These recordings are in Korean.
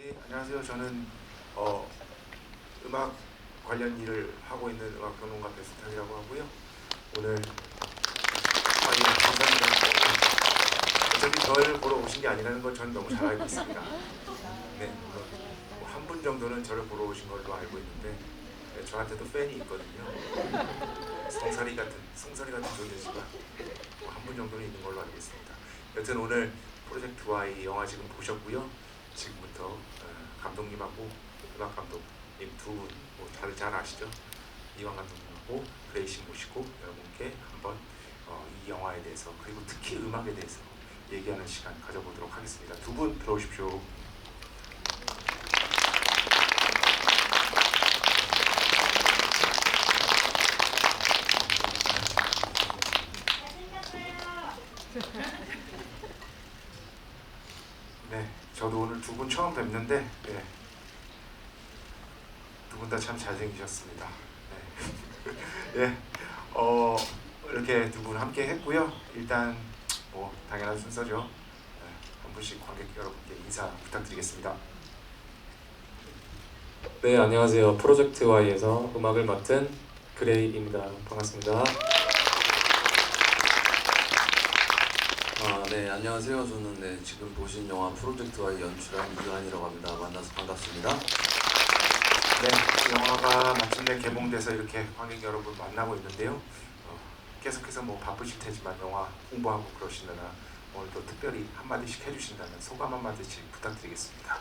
네, 안녕하세요. 저는 음악 관련 일을 하고 있는 음악평론가 배수탁이라고 하고요. 오늘 감사합니다. 어차피 저를 보러 오신 게 아니라는 건 저는 너무 잘 알고 있습니다. 네, 물론 한 분 정도는 저를 보러 오신 걸로 알고 있는데 네, 저한테도 팬이 있거든요. 성사리 같은 존재지만 한 분 정도는 있는 걸로 알고 있습니다. 여튼 오늘 프로젝트 Y 영화 지금 보셨고요. 지금부터 감독님하고 음악 감독님 두 분, 다들 잘 아시죠? 이완 감독님하고 그레이씨 모시고 여러분께 한번 이 영화에 대해서 그리고 특히 음악에 대해서 얘기하는 시간 가져보도록 하겠습니다. 두 분 들어오십시오. 네, 저도 오늘 두 분 처음 뵙는데 네, 두 분 다 참 잘생기셨습니다. 네. 예, 이렇게 두 분 함께 했고요. 일단 뭐 당연한 순서죠. 네, 한 분씩 관객 여러분께 인사 부탁드리겠습니다. 네, 안녕하세요. 프로젝트 Y에서 음악을 맡은 그레이입니다. 반갑습니다. 네, 안녕하세요. 저는 지금 보신 영화 프로젝트 Y 연출한 이완이라고 합니다. 만나서 반갑습니다. 네, 영화가 마침내 개봉돼서 이렇게 관객 여러분 만나고 있는데요. 계속해서 뭐 바쁘실 테지만 영화 홍보하고 그러시느라 오늘 또 특별히 한마디씩 해주신다면 소감 한마디씩 부탁드리겠습니다.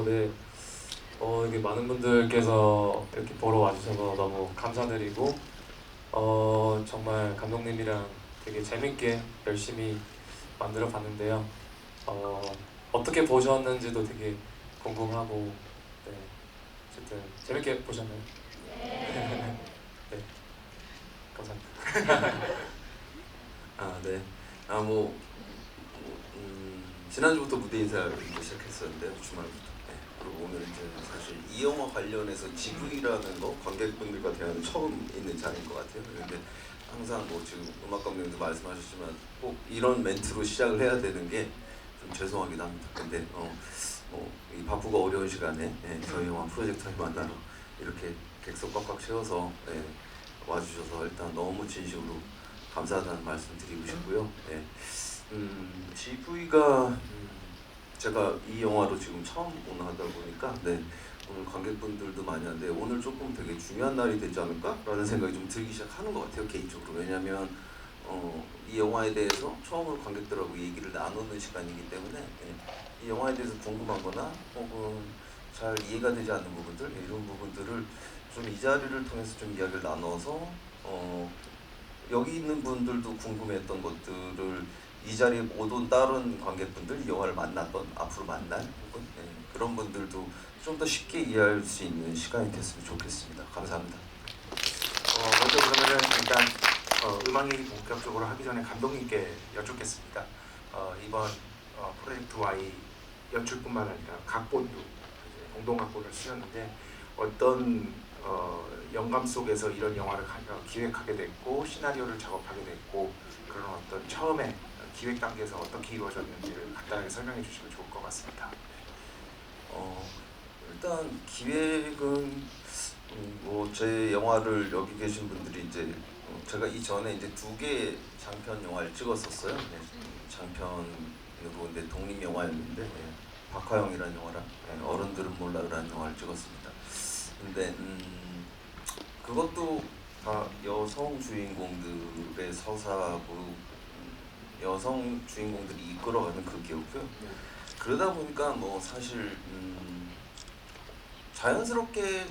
네. 이게 많은 분들께서 이렇게 보러 와주셔서 너무 감사드리고, 정말 감독님이랑 되게 재밌게 열심히 만들어 봤는데요. 어떻게 보셨는지도 되게 궁금하고, 네. 어쨌든 재밌게 보셨나요? 네. 네. 감사합니다. 네. 지난주부터 무대 인사를 시작했었는데요. 주말부터. 네. 그리고 오늘 이제 사실 이 영화 관련해서 GV라는 거 관객분들과 대화는 처음 있는 자리인 것 같아요. 그런데 항상 뭐 지금 음악 감독님도 말씀하셨지만 꼭 이런 멘트로 시작을 해야 되는 게 좀 죄송하기도 합니다. 근데 이 바쁘고 어려운 시간에 저희 영화 프로젝트를 만나러 이렇게 객석 꽉꽉 채워서 와주셔서 일단 너무 진심으로 감사하다는 말씀 드리고 싶고요. GV가 제가 이 영화로 지금 처음 오늘 하다 보니까 오늘 관객분들도 많이 하는데 오늘 조금 되게 중요한 날이 되지 않을까라는 생각이 좀 들기 시작하는 것 같아요, 개인적으로. 왜냐하면 이 영화에 대해서 처음으로 관객들하고 얘기를 나누는 시간이기 때문에 이 영화에 대해서 궁금하거나 혹은 잘 이해가 되지 않는 부분들, 이런 부분들을 좀 이 자리를 통해서 좀 이야기를 나눠서 여기 있는 분들도 궁금했던 것들을 이 자리에 못 온 다른 관객분들, 이 영화를 만났던, 앞으로 만날 혹은 그런 분들도 좀 더 쉽게 이해할 수 있는 시간이 됐으면 좋겠습니다. 감사합니다. 먼저 그러면은 일단 음악 얘기 본격적으로 하기 전에 감독님께 여쭙겠습니다. 이번 프로젝트 Y 연출뿐만 아니라 각본도 공동 각본을 쓰셨는데 어떤 영감 속에서 이런 영화를 기획하게 됐고 시나리오를 작업하게 됐고 그런 어떤 처음에 기획 단계에서 어떻게 이루어졌는지를 간단하게 설명해 주시면 좋을 것 같습니다. 일단 기획은 제 영화를 여기 계신 분들이 이제 제가 이전에 이제 2개 장편 영화를 찍었었어요. 장편으로 이제 독립 영화였는데 박화영이라는 영화랑 어른들은 몰라라는 영화를 찍었습니다. 근데 그것도 다 여성 주인공들의 서사고 여성 주인공들이 이끌어가는 극이었고요. 그러다 보니까 사실 자연스럽게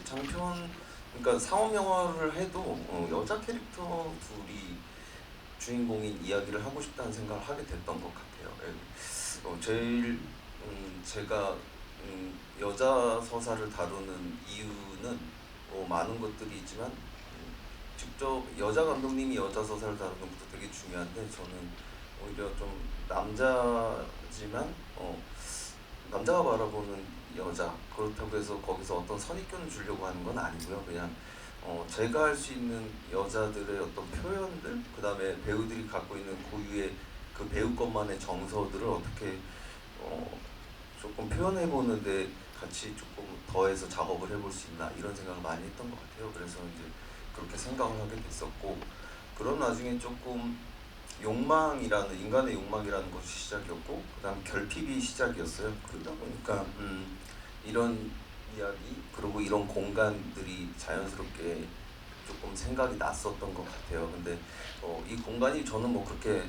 그러니까 상업 영화를 해도 여자 캐릭터 둘이 주인공인 이야기를 하고 싶다는 생각을 하게 됐던 것 같아요. 제일 제가 여자 서사를 다루는 이유는 많은 것들이 있지만 직접 여자 감독님이 여자 서사를 다루는 것도 되게 중요한데 저는 오히려 좀 남자지만 남자가 바라보는 여자, 그렇다고 해서 거기서 어떤 선입견을 주려고 하는 건 아니고요. 그냥 제가 할 수 있는 여자들의 어떤 표현들, 그 다음에 배우들이 갖고 있는 고유의 그 배우 것만의 정서들을 어떻게 조금 표현해 보는데 같이 조금 더해서 작업을 해볼 수 있나 이런 생각을 많이 했던 것 같아요. 그래서 이제 그렇게 생각을 하게 됐었고 그런 와중에 조금 욕망이라는 인간의 욕망이라는 것이 시작이었고 그다음 결핍이 시작이었어요. 그러다 보니까 이런 이야기 그리고 이런 공간들이 자연스럽게 조금 생각이 났었던 것 같아요. 근데 이 공간이 저는 뭐 그렇게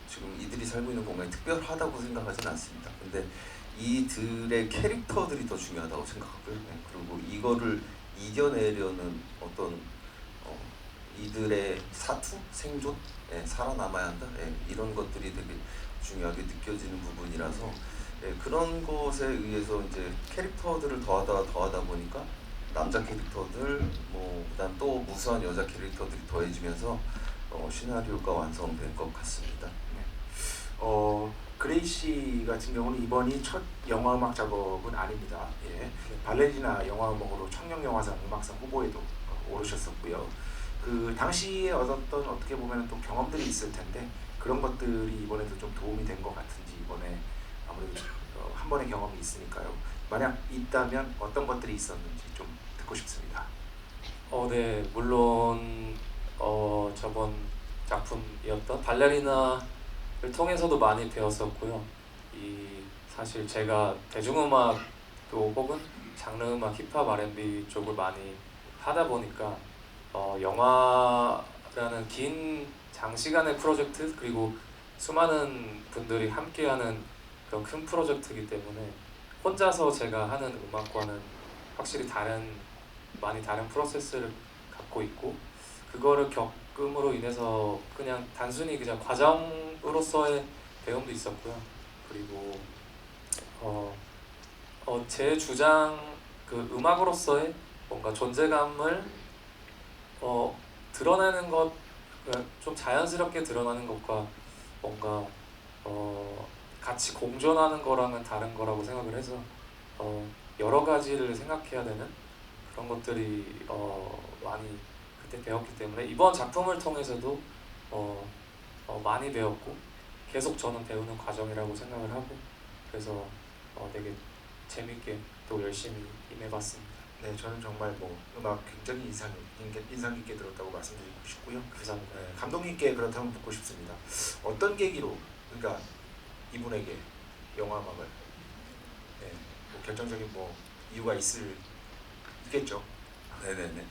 지금 이들이 살고 있는 공간이 특별하다고 생각하진 않습니다. 근데 이들의 캐릭터들이 더 중요하다고 생각하고요. 네, 그리고 이거를 이겨내려는 어떤 이들의 사투, 생존, 살아남아야 한다. 이런 것들이 되게 중요하게 느껴지는 부분이라서 그런 것에 의해서 이제 캐릭터들을 더하다 보니까 남자 캐릭터들, 뭐 그다음 또 무수한 여자 캐릭터들이 더해지면서 시나리오가 완성된 것 같습니다. 그레이 씨 같은 경우는 이번이 첫 영화 음악 작업은 아닙니다. 예. 발레리나 영화 음악으로 청룡영화상 음악상 후보에도 오르셨었고요. 그 당시에 얻었던 어떻게 보면 또 경험들이 있을 텐데 그런 것들이 이번에도 좀 도움이 된 것 같은지 이번에 아무래도 한 번의 경험이 있으니까요. 만약 있다면 어떤 것들이 있었는지 좀 듣고 싶습니다. 네, 물론 저번 작품이었던 발레리나를 통해서도 많이 배웠었고요. 사실 제가 대중음악도 혹은 장르음악, 힙합, R&B 쪽을 많이 하다 보니까 영화라는 긴 장시간의 프로젝트 그리고 수많은 분들이 함께하는 그런 큰 프로젝트이기 때문에 혼자서 제가 하는 음악과는 확실히 많이 다른 프로세스를 갖고 있고 그거를 겪음으로 인해서 그냥 단순히 그냥 과정으로서의 배움도 있었고요. 그리고 제 주장 그 음악으로서의 뭔가 존재감을 드러내는 것, 좀 자연스럽게 드러나는 것과 뭔가 같이 공존하는 거랑은 다른 거라고 생각을 해서 여러 가지를 생각해야 되는 그런 것들이 많이 그때 배웠기 때문에 이번 작품을 통해서도 많이 배웠고 계속 저는 배우는 과정이라고 생각을 하고 그래서 되게 재밌게 또 열심히 임해봤습니다. 네, 저는 정말 뭐 음악 굉장히 인상 깊게 들었다고 말씀드리고 싶고요. 감사합니다. 감독님께 그렇다면 묻고 싶습니다. 어떤 계기로 그러니까 이분에게 영화 음악을 뭐 결정적인 뭐 이유가 있겠죠. 네네네.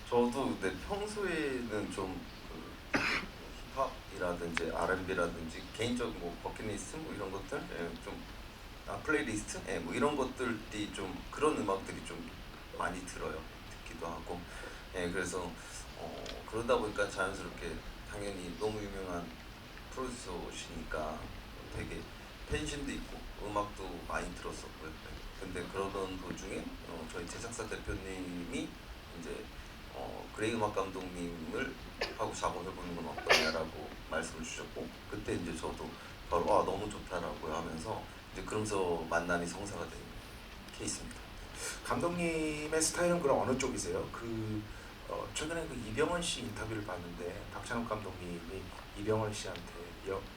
저도 플좀 힙합이라든지 R&B라든지 개인적 뭐 버킷리스트 뭐 이런 것들 플레이리스트 뭐 이런 것들이 좀 그런 음악들이 좀 많이 들어요. 듣기도 하고 그래서 그러다 보니까 자연스럽게 당연히 너무 유명한 프로듀서시니까 되게 팬심도 있고 음악도 많이 들었었고요. 근데 그러던 도중에 저희 제작사 대표님이 이제 그레이 음악 감독님을 하고 작업해보는 건 어떠냐라고 말씀을 주셨고 그때 이제 저도 바로 너무 좋다라고 하면서 이제 그러면서 만남이 성사가 된 케이스입니다. 감독님의 스타일은 그럼 어느 쪽이세요? 최근에 그 이병헌 씨 인터뷰를 봤는데 박찬욱 감독님이 이병헌 씨한테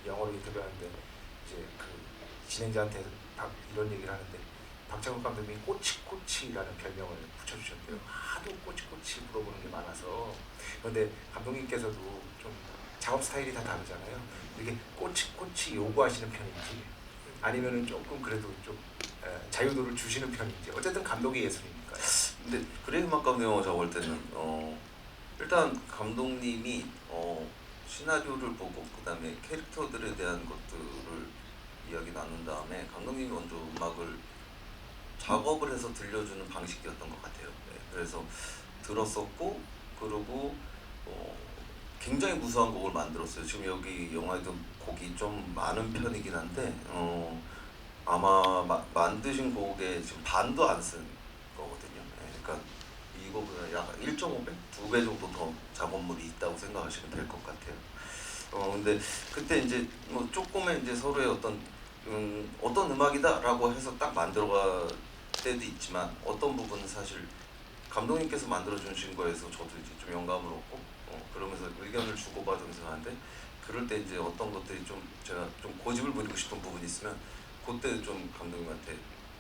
영어로 인터뷰하는데 이제 그 진행자한테 이런 얘기를 하는데 박찬욱 감독님이 꼬치꼬치라는 별명을 붙여주셨대요. 하도 꼬치꼬치 물어보는 게 많아서. 그런데 감독님께서도 좀 작업 스타일이 다 다르잖아요. 이렇게 꼬치꼬치 요구하시는 편인지 아니면은 조금 그래도 좀 자유도를 주시는 편인지 어쨌든 감독의 예술이니까요. 근데 그레이 음악 감독님하고 작업할 때는 일단 감독님이 시나리오를 보고 그다음에 캐릭터들에 대한 것들을 이야기 나눈 다음에 감독님이 먼저 음악을 작업을 해서 들려주는 방식이었던 것 같아요. 그래서 들었었고 그리고 굉장히 무수한 곡을 만들었어요. 지금 여기 영화에도 곡이 좀 많은 편이긴 한데 아마 만드신 곡에 지금 반도 안 쓴 거거든요. 그러니까 이 곡은 약 1.5배? 2배 정도 더 작업물이 있다고 생각하시면 될 것 같아요. 근데 그때 이제 뭐 조금의 이제 서로의 어떤 음악이다라고 해서 딱 만들어갈 때도 있지만 어떤 부분은 사실 감독님께서 만들어 주신 거에서 저도 이제 좀 영감을 얻고 그러면서 의견을 주고받으면서 하는데 그럴 때 이제 어떤 것들이 좀 제가 좀 고집을 부리고 싶은 부분이 있으면 그때 좀 감독님한테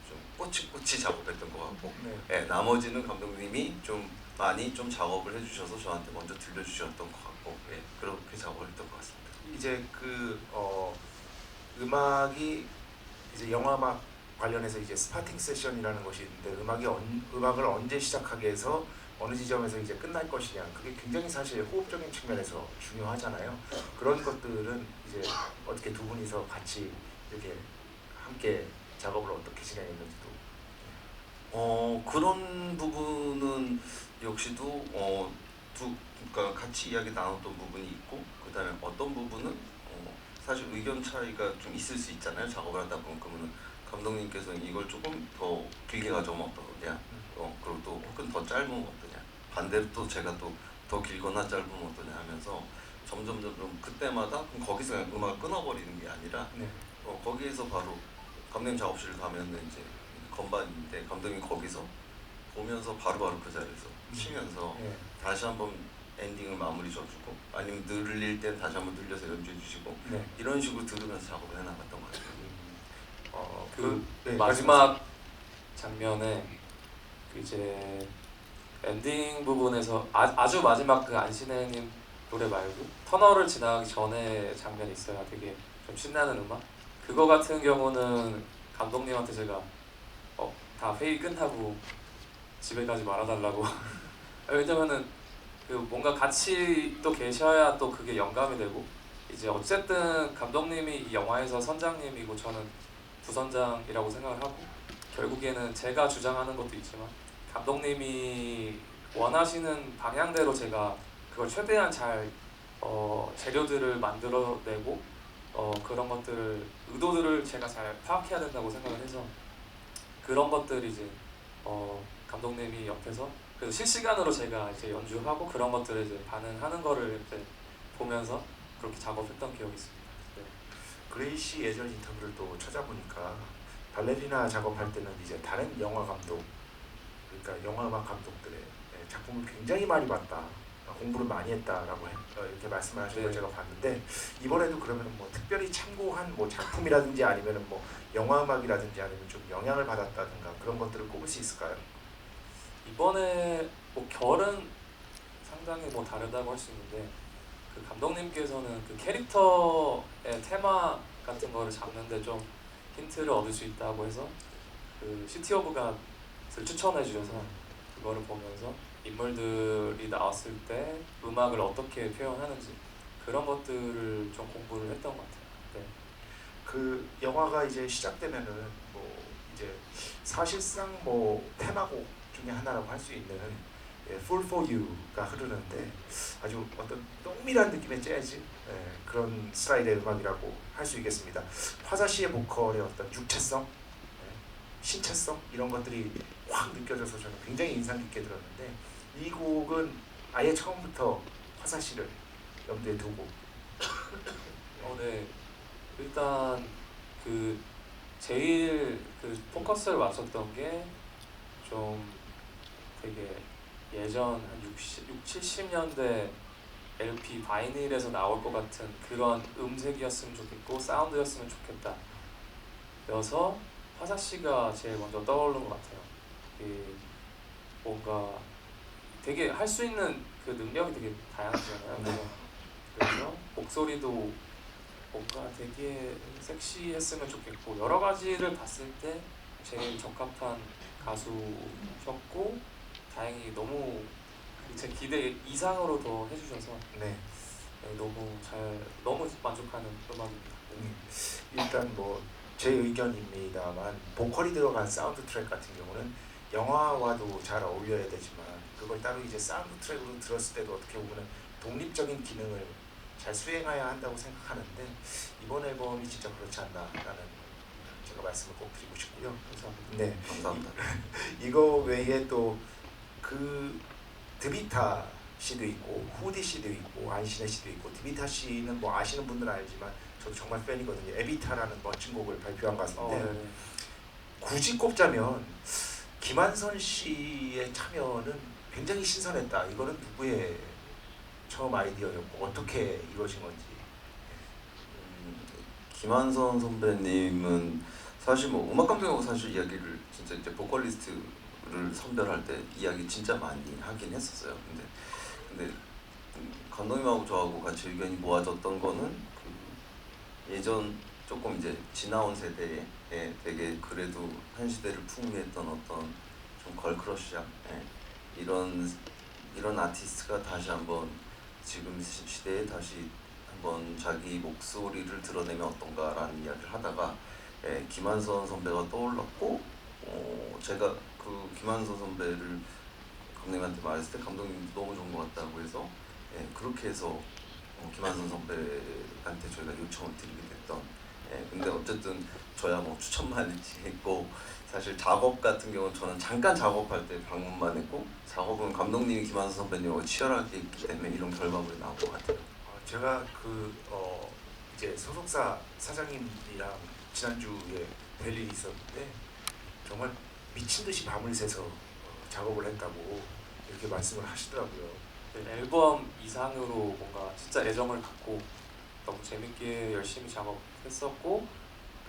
좀 꼬치꼬치 작업했던 것 같고, 네. 예, 나머지는 감독님이 좀 많이 좀 작업을 해주셔서 저한테 먼저 들려주셨던 것 같고, 예, 그렇게 작업을 했던 것 같습니다. 이제 그 음악이 이제 영화음악 관련해서 이제 스타팅 세션이라는 것이 있는데 음악을 언제 시작하게 해서 어느 지점에서 이제 끝날 것이냐, 그게 굉장히 사실 호흡적인 측면에서 중요하잖아요. 그런 것들은 이제 어떻게 두 분이서 같이 이렇게 함께 작업을 어떻게 진행했는지도. 그런 부분은 역시도 그러니까 같이 이야기 나눴던 부분이 있고, 그다음에 어떤 부분은 사실 의견 차이가 좀 있을 수 있잖아요. 작업을 하다 보면 그러면 감독님께서는 이걸 조금 더 길게 가져오면 어떠냐, 그리고 또 혹은 더 짧으면 어떠냐, 반대로 또 제가 또 더 길거나 짧으면 어떠냐 하면서 점점 그때마다 그럼 거기서 그냥 음악을 끊어버리는 게 아니라 네. 거기에서 바로 감독님 작업실 가면은 이제 건반인데 감독님이 거기서 보면서 바로바로 그 자리에서 치면서 네. 다시 한번 엔딩을 마무리 져주고, 아니면 늘릴 땐 다시 한번 늘려서 연주해 주시고, 네. 이런 식으로 들으면서 작업을 해나갔던 것 같아요. 그 마지막 장면에 그 이제 엔딩 부분에서 아주 마지막 그 안신혜님 노래 말고 터널을 지나가기 전에 장면이 있어요. 되게 좀 신나는 음악. 그거 같은 경우는 감독님한테 제가 다 회의 끝나고 집에 가지 말아달라고. 왜냐면은 그 뭔가 같이 또 계셔야 또 그게 영감이 되고, 이제 어쨌든 감독님이 이 영화에서 선장님이고 저는 부선장이라고 생각을 하고, 결국에는 제가 주장하는 것도 있지만 감독님이 원하시는 방향대로 제가 그걸 최대한 잘 재료들을 만들어내고 그런 것들을 의도들을 제가 잘 파악해야 된다고 생각을 해서, 그런 것들이 이제 감독님이 옆에서 그래서 실시간으로 제가 이제 연주하고 그런 것들을 이제 반응하는 거를 이제 보면서 그렇게 작업했던 기억이 있습니다. 네. 그레이시 예전 인터뷰를 또 찾아보니까 발레리나 작업할 때는 이제 다른 영화 감독, 그러니까 영화 음악 감독들의 작품을 굉장히 많이 봤다, 공부를 많이 했다라고 이렇게 말씀을 하신 걸 네. 제가 봤는데, 이번에도 그러면 뭐 특별히 참고한 뭐 작품이라든지 아니면 뭐 영화 음악이라든지 아니면 좀 영향을 받았다든가 그런 것들을 꼽을 수 있을까요? 이번에 뭐 결은 상당히 뭐 다르다고 할 수 있는데, 그 감독님께서는 그 캐릭터의 테마 같은 거를 잡는데 좀 힌트를 얻을 수 있다고 해서 그 시티 오브 갓을 추천해 주셔서 그거를 보면서 인물들이 나왔을 때 음악을 어떻게 표현하는지 그런 것들을 좀 공부를 했던 것 같아요. 네. 그 영화가 이제 시작되면은 뭐 이제 사실상 뭐 테마곡 중에 하나라고 할 수 있는 Fool for You가 흐르는데, 아주 어떤 농밀한 느낌의 재즈 그런 스타일의 음악이라고 할 수 있겠습니다. 화사 씨의 보컬의 어떤 육체성, 신체성 이런 것들이 확 느껴져서 저는 굉장히 인상 깊게 들었는데, 이 곡은 아예 처음부터 화사 씨를 염두에 두고. 네. 일단 그 제일 그 포커스를 맞췄던 게 좀 되게 예전 한 70년대 LP 바이닐에서 나올 것 같은 그런 음색이었으면 좋겠고 사운드였으면 좋겠다. 여서 화사 씨가 제일 먼저 떠오르는 것 같아요. 그 뭔가 되게 할 수 있는 그 능력이 되게 다양하잖아요. 그래서 목소리도 뭔가 되게 섹시했으면 좋겠고, 여러 가지를 봤을 때 제일 적합한 가수셨고, 다행히 너무 제 기대 이상으로 더 해주셔서 네. 너무 만족하는 음악입니다. 일단 뭐 제 의견입니다만, 보컬이 들어간 사운드 트랙 같은 경우는 영화와도 잘 어울려야 되지만 그걸 따로 이제 사운드 트랙으로 들었을 때도 어떻게 보면 독립적인 기능을 잘 수행해야 한다고 생각하는데, 이번 앨범이 진짜 그렇지 않나라는 제가 말씀을 꼭 드리고 싶고요. 감사합니다. 네. 감사합니다. 이거 외에 또 그 드비타 씨도 있고 후디 씨도 있고 안신혜 씨도 있고, 드비타 씨는 뭐 아시는 분들은 알지만 저도 정말 팬이거든요. 에비타라는 멋진 곡을 발표한 가수인데, 네. 굳이 꼽자면 김한선 씨의 참여는 굉장히 신선했다. 이거는 누구의 처음 아이디어였고 어떻게 이루어진 건지. 김한선 선배님은 사실 뭐 음악 감독하고 사실 이야기를 진짜 이제 보컬리스트를 선별할 때 이야기 진짜 많이 하긴 했었어요. 근데 감독님하고 저하고 같이 의견이 모아졌던 거는 그 예전 조금 이제 지나온 세대에 되게 그래도 한 시대를 풍미했던 어떤 좀 걸크러쉬한 이런 아티스트가 다시 한번 지금 시대에 다시 한번 자기 목소리를 드러내면 어떤가라는 이야기를 하다가 김한선 선배가 떠올랐고 제가 그 김한선 선배를 감독님한테 말했을 때 감독님 너무 좋은 것 같다고 해서 그렇게 해서 김한선 선배한테 저희가 요청을 드리게 됐던 근데 어쨌든 저야 뭐 추천만 했고 사실 작업 같은 경우는 저는 잠깐 작업할 때 방문만 했고 작업은 감독님이 김한선 선배님하고 치열하게 했기 때문에 이런 결과물이 나온 것 같아요. 제가 이제 소속사 사장님이랑 지난주에 뵐 일이 있었는데 정말 미친 듯이 밤을 새서 작업을 했다고 이렇게 말씀을 하시더라고요. 네, 앨범 이상으로 뭔가 진짜 애정을 갖고 너무 재밌게 열심히 작업했었고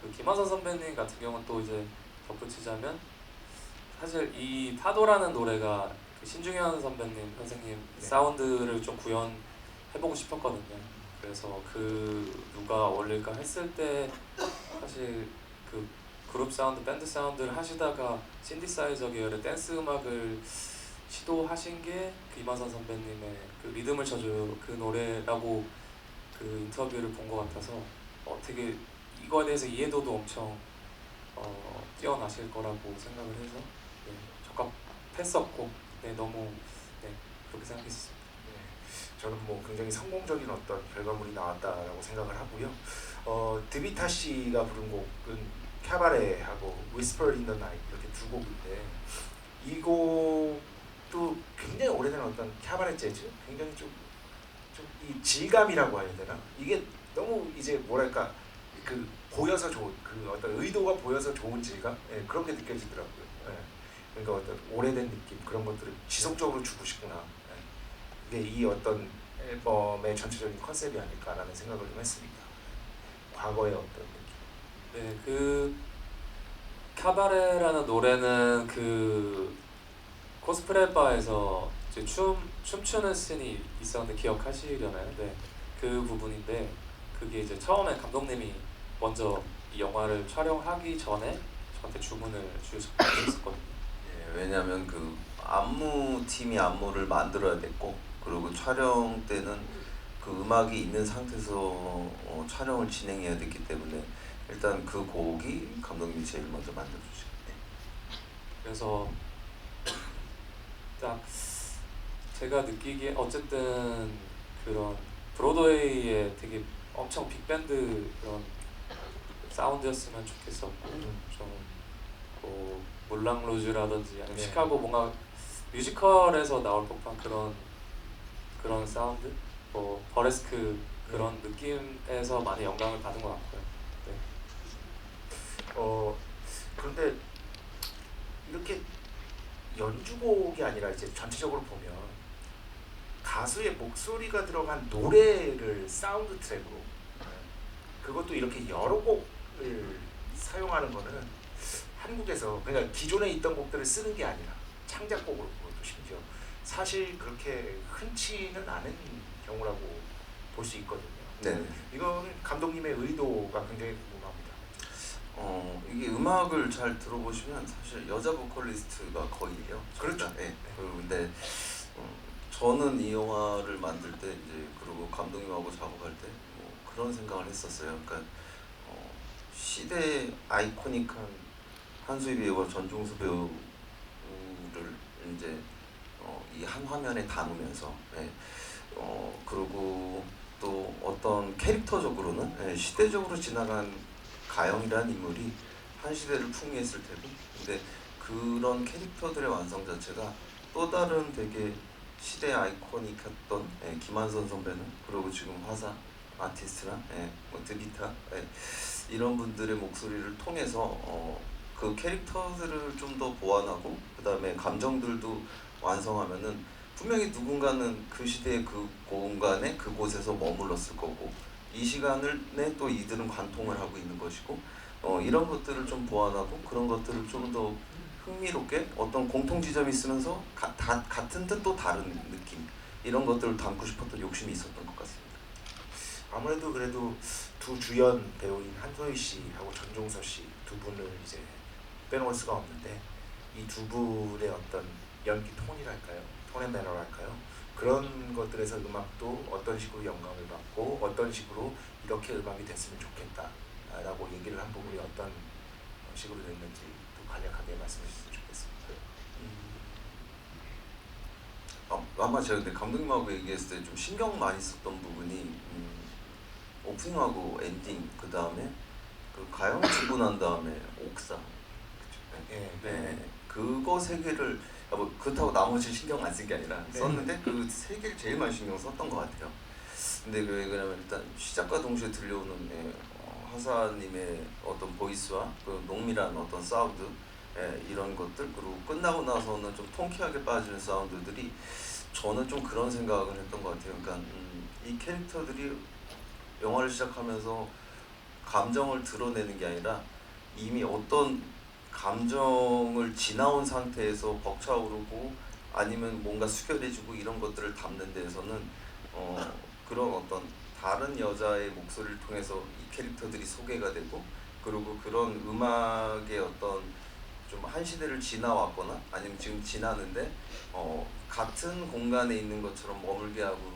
그 김한선 선배님 같은 경우는 또 이제 덧붙이자면 사실 이 파도라는 노래가 그 신중현 선생님 네. 사운드를 좀 구현해보고 싶었거든요. 그래서 그 누가 어울릴까 했을 때 사실 그 그룹 사운드, 밴드 사운드를 하시다가 신디사이저 계열의 댄스 음악을 시도하신 게 김한선 선배님의 그 리듬을 쳐줘요 그 노래라고 그 인터뷰를 본 것 같아서 되게 이거에 대해서 이해도도 엄청 뛰어나실 거라고 생각을 해서 적합했었고 너무 그렇게 생각했었습니다. 저는 뭐 굉장히 성공적인 어떤 결과물이 나왔다라고 생각을 하고요. 드비타 씨가 부른 곡은 캐바레하고 Whisper in the Night 이렇게 두 곡인데 이 곡도 굉장히 오래된 어떤 캐바레 재즈, 굉장히 좀 이 질감이라고 해야 되나? 이게 너무 이제 뭐랄까 그 보여서 좋은 그 어떤 의도가 보여서 좋은 질감 그런 게 느껴지더라고요. 그러니까 어떤 오래된 느낌 그런 것들을 지속적으로 주고 싶구나. 이게 이 어떤 앨범의 전체적인 컨셉이 아닐까라는 생각을 좀 했습니다. 과거의 어떤 느낌. 네, 그 카바레라는 노래는 그 코스프레 바에서 이제 춤추는 씬이 있었는데 기억하시려나요? 네, 그 부분인데 그게 이제 처음에 감독님이 먼저 이 영화를 촬영하기 전에 저한테 주문을 주셨었거든요. 왜냐하면 그 안무팀이 안무를 만들어야 됐고 그리고 촬영 때는 그 음악이 있는 상태에서 촬영을 진행해야 됐기 때문에 일단 그 곡이 감독님이 제일 먼저 만들어주시고 그래서 딱 제가 느끼기에 어쨌든 그런 브로드웨이의 되게 엄청 빅밴드 그런 사운드였으면 좋겠었고 좀뭐 몰랑 루즈라든지 아니면 시카고 뭔가 뮤지컬에서 나올 법한 그런 사운드, 뭐 버레스크 그런 느낌에서 많이 영감을 받은 것 같고요. 그런데 이렇게 연주곡이 아니라 이제 전체적으로 보면 가수의 목소리가 들어간 노래를 사운드 트랙으로 그것도 이렇게 여러 곡을 사용하는 거는 한국에서 그러니까 기존에 있던 곡들을 쓰는 게 아니라 창작곡으로 그것도 심지어 사실 그렇게 흔치는 않은 경우라고 볼 수 있거든요. 네. 이거는 감독님의 의도가 굉장히 궁금합니다. 이게 음악을 잘 들어보시면 사실 여자 보컬리스트가 거의요. 그렇죠. 네. 근데 저는 이 영화를 만들 때 이제 그리고 감독님하고 작업할 때 뭐 그런 생각을 했었어요. 그러니까 시대 아이코닉한 한수희 배우와 전종수 배우를 이제 이 한 화면에 담으면서 그리고 또 어떤 캐릭터적으로는 시대적으로 지나간 가영이라는 인물이 한 시대를 풍미했을 테고 근데 그런 캐릭터들의 완성 자체가 또 다른 되게 시대 아이코닉했던 김한선 선배는 그리고 지금 화사 아티스트나 뭐 드비타 이런 분들의 목소리를 통해서 그 캐릭터들을 좀 더 보완하고 그 다음에 감정들도 완성하면은 분명히 누군가는 그 시대의 그 공간에 그곳에서 머물렀을 거고 이 시간을 또 이들은 관통을 하고 있는 것이고 이런 것들을 좀 보완하고 그런 것들을 좀 더 흥미롭게 어떤 공통 지점이 있으면서 같은 듯 또 다른 느낌 이런 것들을 담고 싶었던 욕심이 있었던 것 같습니다. 아무래도 그래도 두 주연 배우인 한소희 씨하고 전종서 씨 두 분을 이제 빼놓을 수가 없는데 이 두 분의 어떤 연기 톤이랄까요? 톤의 매너랄까요? 그런 것들에서 음악도 어떤 식으로 영감을 받고 어떤 식으로 이렇게 음악이 됐으면 좋겠다라고 얘기를 한 부분이 어떤 식으로 됐는지 또 간략하게 말씀해 주시면 좋겠습니다. 아마 제가 근데 감독님하고 얘기했을 때 좀 신경 많이 썼던 부분이 오프닝하고 엔딩 그 다음에 그 가영 치고 난 다음에 옥상 그쵸? 예, 네. 그거 세 개를 뭐 그렇다고 나머지 신경 안 쓴 게 아니라 네. 썼는데 그 세 개를 제일 많이 신경 썼던 것 같아요. 근데 왜 그러냐면 일단 시작과 동시에 들려오는 하사님의 어떤 보이스와 그 농밀한 어떤 사운드 이런 것들 그리고 끝나고 나서는 좀 통쾌하게 빠지는 사운드들이 저는 좀 그런 생각을 했던 것 같아요. 그러니까 이 캐릭터들이 영화를 시작하면서 감정을 드러내는 게 아니라 이미 어떤 감정을 지나온 상태에서 벅차오르고 아니면 뭔가 숙연해지고 이런 것들을 담는 데에서는 그런 어떤 다른 여자의 목소리를 통해서 이 캐릭터들이 소개가 되고 그리고 그런 음악의 어떤 좀 한 시대를 지나왔거나 아니면 지금 지나는데 같은 공간에 있는 것처럼 머물게 하고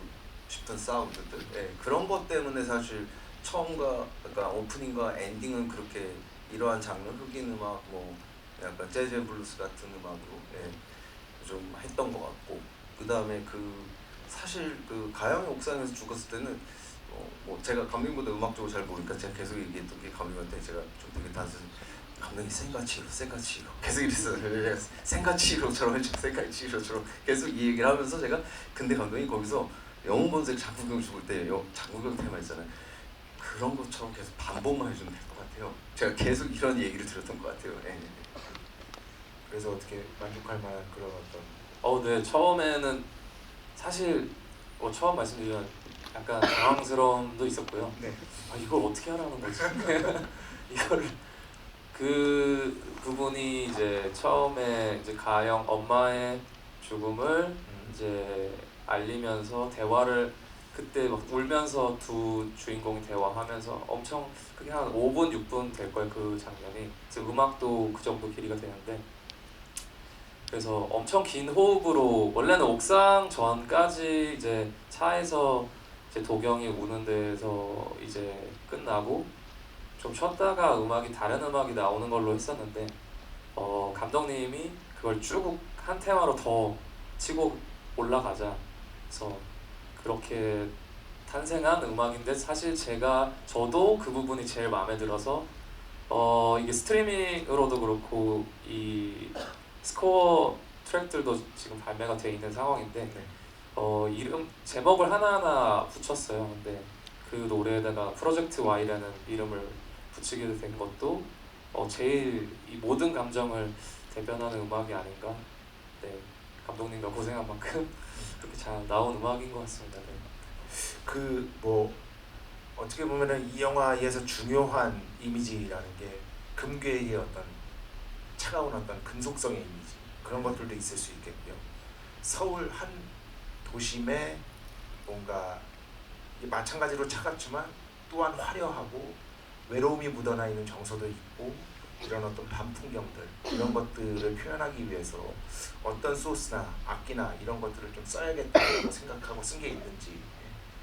싶은 사운드들 그런 것 때문에 사실 처음과 그러니까 오프닝과 엔딩은 그렇게 이러한 장르 흑인 음악 뭐 약간 재즈 앤 블루스 같은 음악으로 좀 했던 것 같고 그 다음에 그 사실 그 가영이 옥상에서 죽었을 때는 뭐 제가 감독님보다 음악 쪽을 잘 모르니까 제가 계속 얘기했던 게 감독님한테 제가 좀 되게 단순히 감독님 생가치로 계속 이랬어요. 생가치로처럼 해줘 생가치로처럼 계속 이 얘기를 하면서 제가 근데 감독님 거기서 영웅본색 장국영 죽을 때 장국영 테마 있잖아요. 그런 것처럼 계속 반복만 해주면 될 것 같아요. 제가 계속 이런 얘기를 들었던 것 같아요. 그래서 어떻게 만족할 만한 그런 어떤 네 처음에는 사실 처음 말씀드리면 약간 당황스러움도 있었고요. 네. 이걸 어떻게 하라는 거지? 이거를 그 부분이 이제 처음에 이제 가영 엄마의 죽음을 이제 알리면서 대화를 그때 막 울면서 두 주인공이 대화하면서 엄청 그게 한 5분 6분 될 거예요 그 장면이. 그래서 음악도 그 정도 길이가 되는데 그래서 엄청 긴 호흡으로 원래는 옥상 전까지 이제 차에서 이제 도경이 우는 데서 이제 끝나고 좀 쉬었다가 다른 음악이 나오는 걸로 했었는데 감독님이 그걸 쭉 한 테마로 더 치고 올라가자 그래서 그렇게 탄생한 음악인데 사실 저도 그 부분이 제일 마음에 들어서 이게 스트리밍으로도 그렇고 이 스코어 트랙들도 지금 발매가 돼 있는 상황인데 이름 제목을 하나하나 붙였어요. 근데 그 노래에다가 프로젝트 Y라는 이름을 붙이게 된 것도 제일 이 모든 감정을 대변하는 음악이 아닌가. 네, 감독님과 고생한 만큼 그렇게 잘 나온 음악인 것 같습니다. 네. 그 뭐 어떻게 보면은 이 영화에서 중요한 이미지라는 게 금괴의 어떤 차가운 어떤 금속성의 이미지 그런 것들도 있을 수 있겠고요. 서울 한 도심에 뭔가 마찬가지로 차갑지만 또한 화려하고 외로움이 묻어나 있는 정서도 있고 이런 어떤 밤 풍경들 이런 것들을 표현하기 위해서 어떤 소스나 악기나 이런 것들을 좀 써야겠다고 생각하고 쓴 게 있는지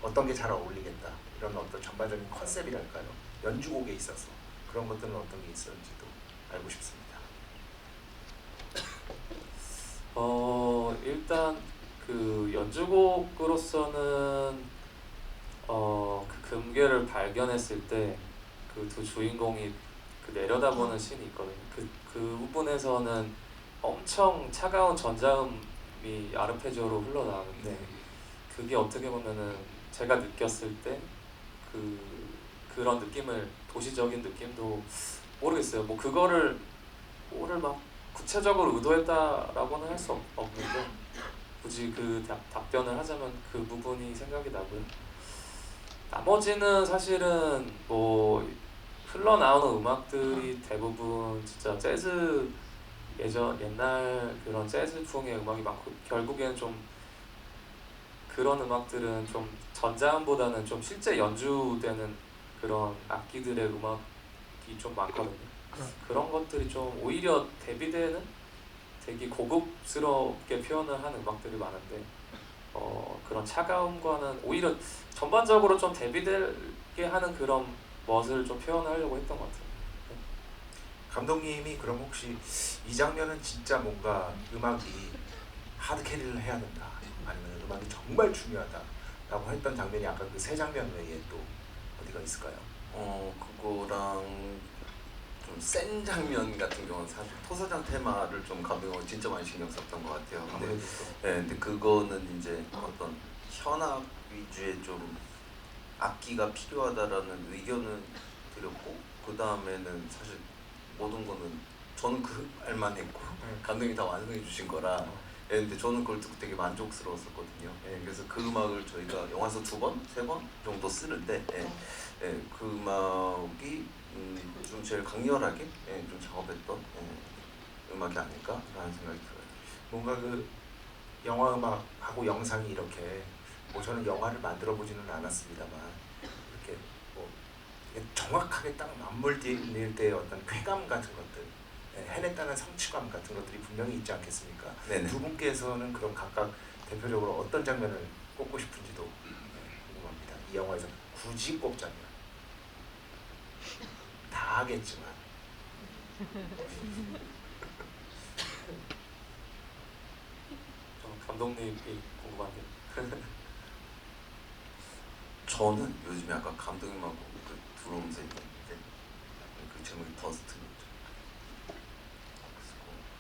어떤 게 잘 어울리겠다 이런 어떤 전반적인 컨셉이랄까요 연주곡에 있어서 그런 것들은 어떤 게 있었는지도 알고 싶습니다. 일단 그 연주곡으로서는 그 금괴를 발견했을 때 그 두 주인공이 그 내려다보는 씬이 있거든요. 그 부분에서는 엄청 차가운 전자음이 아르페지오로 흘러나오는데 네. 그게 어떻게 보면은 제가 느꼈을 때 그런 느낌을 도시적인 느낌도 모르겠어요. 뭐 그거를 막 구체적으로 의도했다라고는 할 수 없는데 굳이 그 답변을 하자면 그 부분이 생각이 나고요. 나머지는 사실은 뭐 흘러나오는 음악들이 대부분 진짜 재즈 옛날 그런 재즈풍의 음악이 많고 결국에는 좀 그런 음악들은 좀 전자음보다는 좀 실제 연주되는 그런 악기들의 음악이 좀 많거든요. 그런 것들이 좀 오히려 대비되는 되게 고급스럽게 표현을 하는 음악들이 많은데 그런 차가움과는 오히려 전반적으로 좀 대비되게 하는 그런 멋을 좀 표현하려고 했던 것 같아요. 감독님이 그럼 혹시 이 장면은 진짜 뭔가 음악이 하드 캐리를 해야 된다, 아니면 음악이 정말 중요하다라고 했던 장면이 아까 그 세 장면 외에 또 어디가 있을까요? 그거랑 좀 센 장면 같은 경우는 사실 토사장 테마를 좀 감독이 진짜 많이 신경 썼던 것 같아요. 근데, 아무래도 근데 그거는 이제 어떤 현악 위주의 좀 악기가 필요하다라는 의견은 드렸고, 그 다음에는 사실 모든 거는 저는 그 말만 했고 감독이 다 완성해 주신 거라. 근데 저는 그걸 듣고 되게 만족스러웠었거든요. 그래서 그 음악을 저희가 영화에서 2번, 3번 정도 쓰는데 그 음악이 좀 제일 강렬하게 좀 작업했던 음악이 아닐까라는 생각이 들어요. 뭔가 그 영화 음악하고 영상이 이렇게, 뭐 저는 영화를 만들어 보지는 않았습니다만 이렇게 뭐 이게 정확하게 딱 맞물릴 때의 어떤 쾌감 같은 것들, 해냈다는 성취감 같은 것들이 분명히 있지 않겠습니까? 네네. 두 분께서는 그럼 각각 대표적으로 어떤 장면을 꼽고 싶은지도 궁금합니다. 이 영화에서 굳이 꼽자면 다 하겠지만 감독님이 궁금한데. 저는 요즘에 아까 감독님하고 그 들어오면서 얘기했는데 그 제목이 더스트였죠.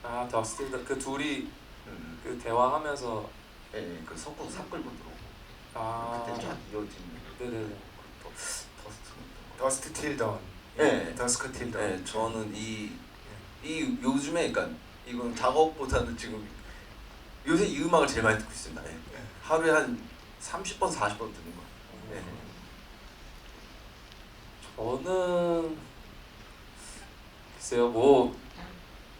아, 더스틴 그 둘이 음, 그 대화하면서 그 석궁 삽 끌고 들어오고 아, 그때 쫙 이어진 네네네. 더스트였던 것 더스트 틸 던, 네. 더스크 틸 던. 같아요. 저는 이 요즘에 그러니까 이건 작업보다는 지금 요새 이 음악을 제일 많이 듣고 있습니다. 하루에 한 30번, 40번 듣는 거예요. 저는 글쎄요, 뭐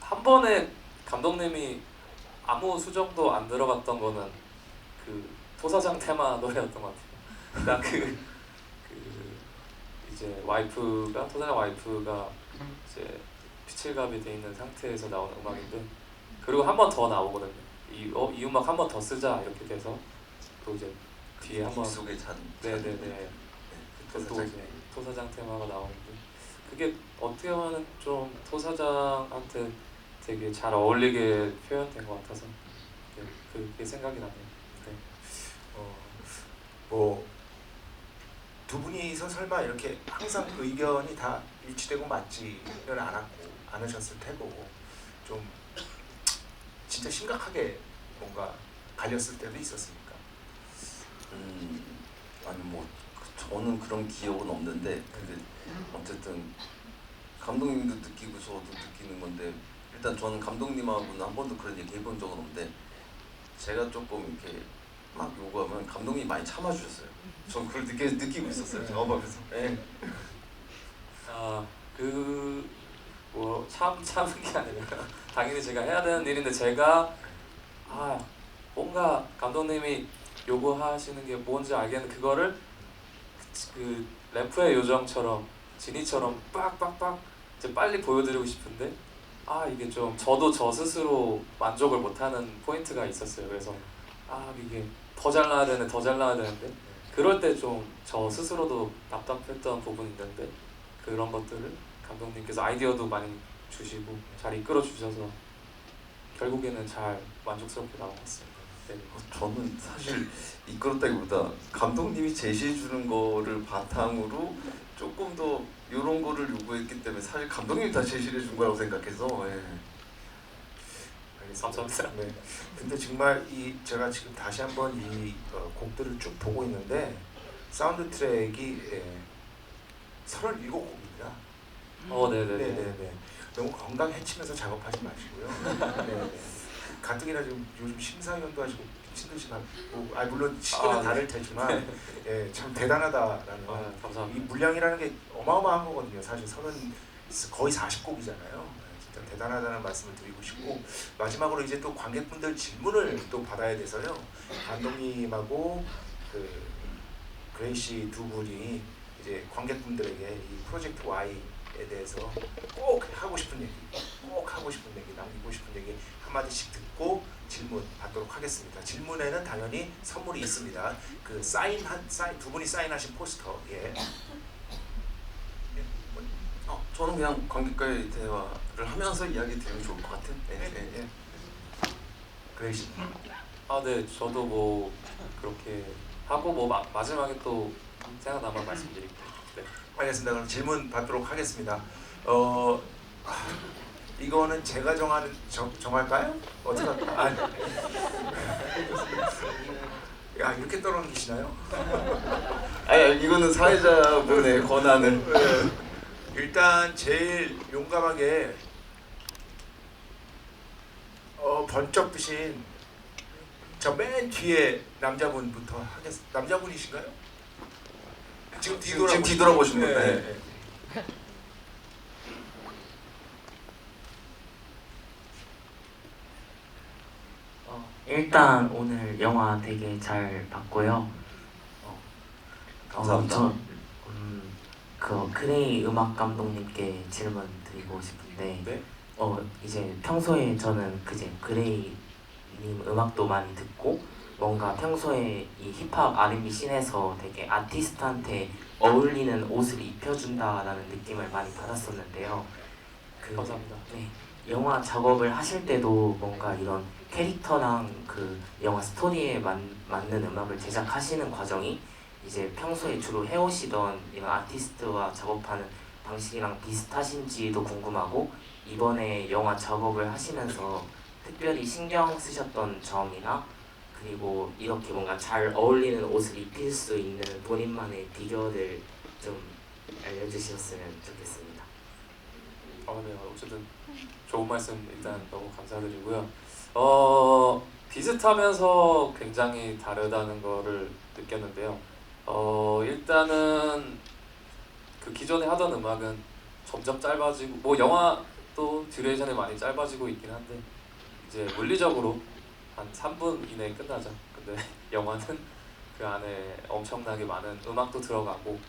한 번에 감독님이 아무 수정도 안 들어갔던 거는 그 토사장 테마 노래였던 것 같아요. 그러니까 그 이제 와이프가 토사장 와이프가 이제 피칠갑이 돼 있는 상태에서 나오는 음악인데, 그리고 한 번 더 나오거든요. 이 음악 한 번 더 쓰자 이렇게 돼서 또 이제 뒤에 한 번, 속에 잔. 네네네, 또 토사장. 이제 토사장 테마가 나오는데, 그게 어떻게 보면 좀 토사장한테 되게 잘 어울리게 표현된 것 같아서 그게 생각이 나네요. 네. 뭐 두 분이서 설마 이렇게 항상 의견이 다 일치되고 맞지는 않으셨을 테고, 좀 진짜 심각하게 뭔가 갈렸을 때도 있었습니까? 아니 뭐 저는 그런 기억은 없는데 근데 어쨌든 감독님도 느끼고 저도 느끼는 건데, 일단 저는 감독님하고는 한 번도 그런 얘기 해본 적은 없는데 제가 조금 이렇게 막 요구하면 감독님이 많이 참아주셨어요. 전 그걸 느끼고 있었어요. 작업하면서. 뭐 참은 게 아니라 당연히 제가 해야 되는 일인데, 제가 뭔가 감독님이 요구하시는 게 뭔지 알겠는 그거를 그 래프의 요정처럼 지니처럼 빡빡빡 이제 빨리 보여드리고 싶은데, 이게 좀 저도 저 스스로 만족을 못하는 포인트가 있었어요. 그래서 이게 더 잘 나와야 되는데 더 잘 나와야 되는데, 그럴 때 좀 저 스스로도 답답했던 부분이 있는데, 그런 것들을 감독님께서 아이디어도 많이 주시고 잘 이끌어 주셔서 결국에는 잘 만족스럽게 나온 것 같습니다. 네. 저는 사실 이끌었다기보다 감독님이 제시해 주는 거를 바탕으로 조금 더 이런 거를 요구했기 때문에 사실 감독님이 다 제시해 준 거라고 생각해서. 감사합니다. 네. 근데 정말 제가 지금 다시 한번 이 곡들을 쭉 보고 있는데 사운드 트랙이 37곡입니다. 네네네. 네네네. 너무 건강 해치면서 작업하지 마시고요. 네네. 가뜩이나 지금 요즘 심사위원도 하시고 미친 듯이 물론 시기는 네. 다를 테지만 예, 참 대단하다라는 이 감사합니다. 물량이라는 게 어마어마한 거거든요. 사실 거의 40곡이잖아요. 진짜 대단하다는 말씀을 드리고 싶고 마지막으로 이제 또 관객분들 질문을 또 받아야 돼서요. 감독님하고 그 그레이 씨 두 분이 이제 관객분들에게 이 프로젝트 Y에 대해서 꼭 하고 싶은 얘기, 남기고 싶은 얘기 한마디씩 듣고 질문 받도록 하겠습니다. 질문에는 당연히 선물이 있습니다. 그 두 분이 사인하신 포스터. 예. 저는 그냥 관객과의 대화를 하면서 이야기 드리면 좋을 것 같아요. 예. 그레이 씨. 네, 저도 뭐 그렇게 하고 뭐 마지막에 또 생각나면 말씀드릴게요. 네. 알겠습니다. 그럼 질문 받도록 하겠습니다. 이거는 제가 정할까요? 어떻게 할까요? 야, 이렇게 떠넘기시나요? 아니 이거는 사회자분의 권한을. 일단 제일 용감하게 번쩍 드신 저 맨 뒤에 남자분부터 하겠습니다. 남자분이신가요? 지금 뒤돌아보신 분. 네. 네. 일단 오늘 영화 되게 잘 봤고요. 감사합니다. 그 그레이 음악 감독님께 질문 드리고 싶은데, 네? 이제 평소에 저는 그제 그레이님 음악도 많이 듣고 뭔가 평소에 이 힙합 R&B 씬에서 되게 아티스트한테 어울리는 옷을 입혀준다라는 느낌을 많이 받았었는데요. 감사합니다. 네, 영화 작업을 하실 때도 뭔가 이런 캐릭터랑 그 영화 스토리에 맞는 음악을 제작하시는 과정이 이제 평소에 주로 해오시던 이런 아티스트와 작업하는 방식이랑 비슷하신지도 궁금하고, 이번에 영화 작업을 하시면서 특별히 신경 쓰셨던 점이나 그리고 이렇게 뭔가 잘 어울리는 옷을 입힐 수 있는 본인만의 비결을 좀 알려주셨으면 좋겠습니다. 네, 어쨌든 좋은 말씀 일단 너무 감사드리고요. 비슷하면서 굉장히 다르다는 거를 느꼈는데요. 일단은 그 기존에 하던 음악은 점점 짧아지고, 뭐 영화도 듀레이션이 많이 짧아지고 있긴 한데 이제 물리적으로 한 3분 이내에 끝나죠. 근데 영화는 그 안에 엄청나게 많은 음악도 들어가고,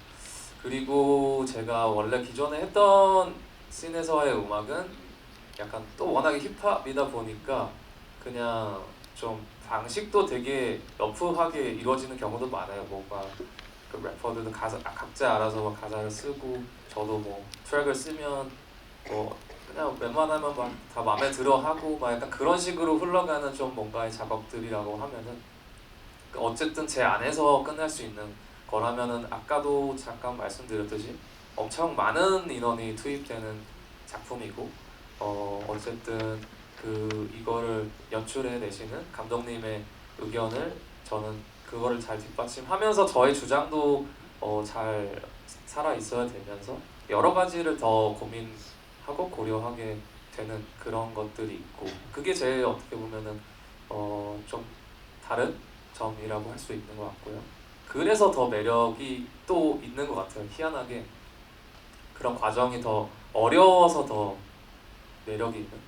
그리고 제가 원래 기존에 했던 씬에서의 음악은 약간 또 워낙에 힙합이다 보니까 그냥 좀 방식도 되게 러프하게 이루어지는 경우도 많아요. 뭔가 그 래퍼들도 각자 알아서 막 가사를 쓰고, 저도 뭐 트랙을 쓰면 뭐 그냥 웬만하면 막 다 마음에 들어 하고 막 약간 그런 식으로 흘러가는 좀 뭔가의 작업들이라고 하면은 어쨌든 제 안에서 끝날 수 있는 거라면은 아까도 잠깐 말씀드렸듯이 엄청 많은 인원이 투입되는 작품이고, 어쨌든 이거를 연출해 내시는 감독님의 의견을 저는 그거를 잘 뒷받침하면서 저의 주장도 잘 살아 있어야 되면서 여러 가지를 더 고민하고 고려하게 되는 그런 것들이 있고, 그게 제일 어떻게 보면은 좀 다른 점이라고 할 수 있는 것 같고요. 그래서 더 매력이 또 있는 것 같아요. 희한하게 그런 과정이 더 어려워서 더 매력이 있는,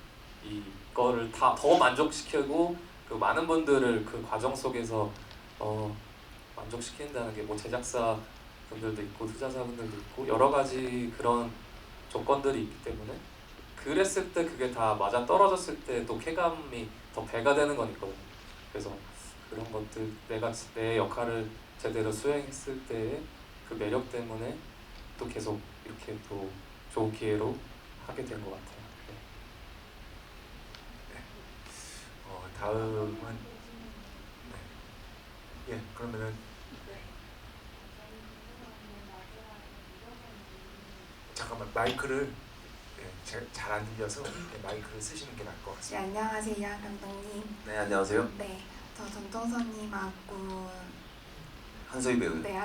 이거를 다 더 만족시키고 그 많은 분들을 그 과정 속에서 만족시킨다는 게 뭐 제작사 분들도 있고 투자자 분들도 있고 여러 가지 그런 조건들이 있기 때문에, 그랬을 때 그게 다 맞아 떨어졌을 때 또 쾌감이 더 배가 되는 건 있거든요. 그래서 그런 것들, 내가 내 역할을 제대로 수행했을 때의 그 매력 때문에 또 계속 이렇게 또 좋은 기회로 하게 된 것 같아요. 네. 다음은 그러면은 잠깐만 마이크를 잘 안 들려서 마이크를 쓰시는 게 나을 것 네, 같습니다. 안녕하세요, 감독님. 네, 안녕하세요. 네, 저 전종선님하고 한소희 배우. 네,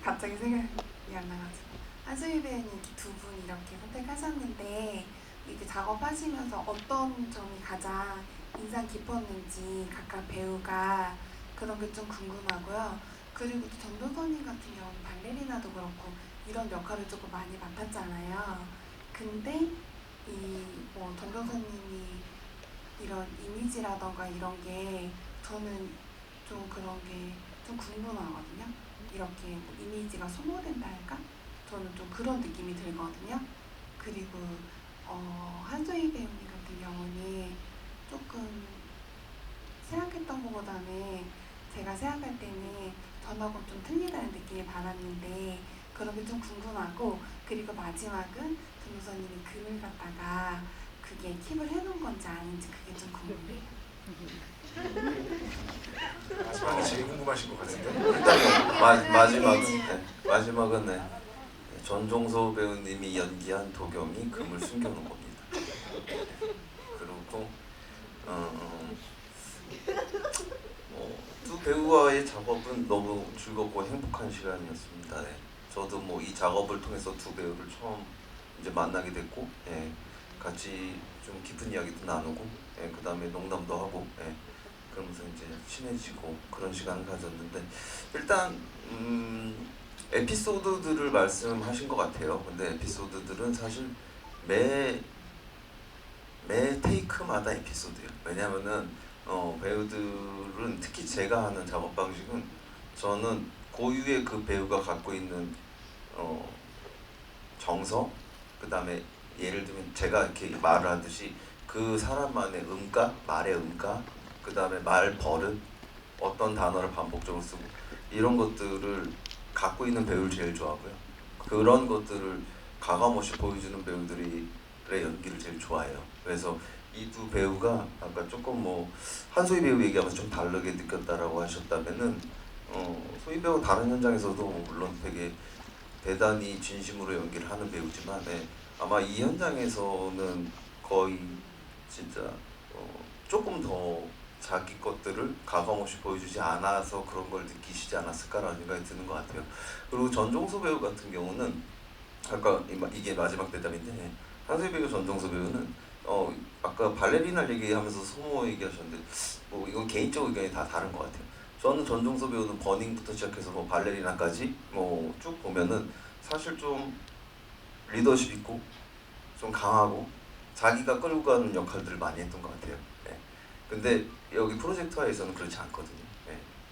갑자기 생각이 안 나가지고 한수희 배우님 두 분 이렇게 선택하셨는데 이렇게 작업하시면서 어떤 점이 가장 인상 깊었는지 각각 배우가 그런 게 좀 궁금하고요. 그리고 또 전도선님 같은 경우는 발레리나도 그렇고 이런 역할을 조금 많이 맡았잖아요. 근데 뭐 전도선님이 이런 이미지라던가 이런 게 저는 좀 그런 게 좀 궁금하거든요. 이렇게 뭐 이미지가 소모된다 할까? 저는 좀 그런 느낌이 들거든요. 그리고 한소희 배우님 같은 경우는 조금 생각했던 것보다는 제가 생각할 때는 전하고 좀 틀리다는 느낌이 받았는데 그런 게 좀 궁금하고 그리고 마지막은 전도사님이 금을 갖다가 그게 킵을 해놓은 건지 아닌지 그게 좀 궁금해요. 마지막이 제일 궁금하신 것 같은데. 일단 마지막은 전종서 배우님이 연기한 도겸이 금을 숨겨놓은 겁니다. 그리고 두 배우와의 작업은 너무 즐겁고 행복한 시간이었습니다. 네. 저도 뭐 이 작업을 통해서 두 배우를 처음 이제 만나게 됐고, 같이 좀 깊은 이야기도 나누고, 그 다음에 농담도 하고, 그러면서 이제 친해지고 그런 시간을 가졌는데 일단 에피소드들을 말씀하신 것 같아요. 근데 에피소드들은 사실 매 테이크마다 에피소드예요. 왜냐면은 배우들은 특히 제가 하는 작업 방식은 저는 고유의 그 배우가 갖고 있는 정서, 그 다음에 예를 들면 제가 이렇게 말을 하듯이 그 사람만의 음가, 말의 음가, 그 다음에 말 버릇, 어떤 단어를 반복적으로 쓰고 이런 것들을 갖고 있는 배우를 제일 좋아하고요. 그런 것들을 가감없이 보여주는 배우들의 연기를 제일 좋아해요. 그래서 이 두 배우가 아까 조금 뭐 한소희 배우 얘기하면서 좀 다르게 느꼈다라고 하셨다면은 소희 배우 다른 현장에서도 물론 되게 대단히 진심으로 연기를 하는 배우지만 아마 이 현장에서는 거의 진짜 조금 더 자기 것들을 가감없이 보여주지 않아서 그런 걸 느끼시지 않았을까라는 생각이 드는 것 같아요. 그리고 전종서 배우 같은 경우는 아까 이게 마지막 대답인데 한소희 배우, 전종서 배우는 아까 발레리나 얘기하면서 소모 얘기하셨는데 뭐 이건 개인적 의견이 다 다른 것 같아요. 저는 전종서 배우는 버닝부터 시작해서 뭐 발레리나까지 뭐 쭉 보면은 사실 좀 리더십 있고 좀 강하고 자기가 끌고 가는 역할들을 많이 했던 것 같아요. 근데 여기 프로젝트화에서는 그렇지 않거든요.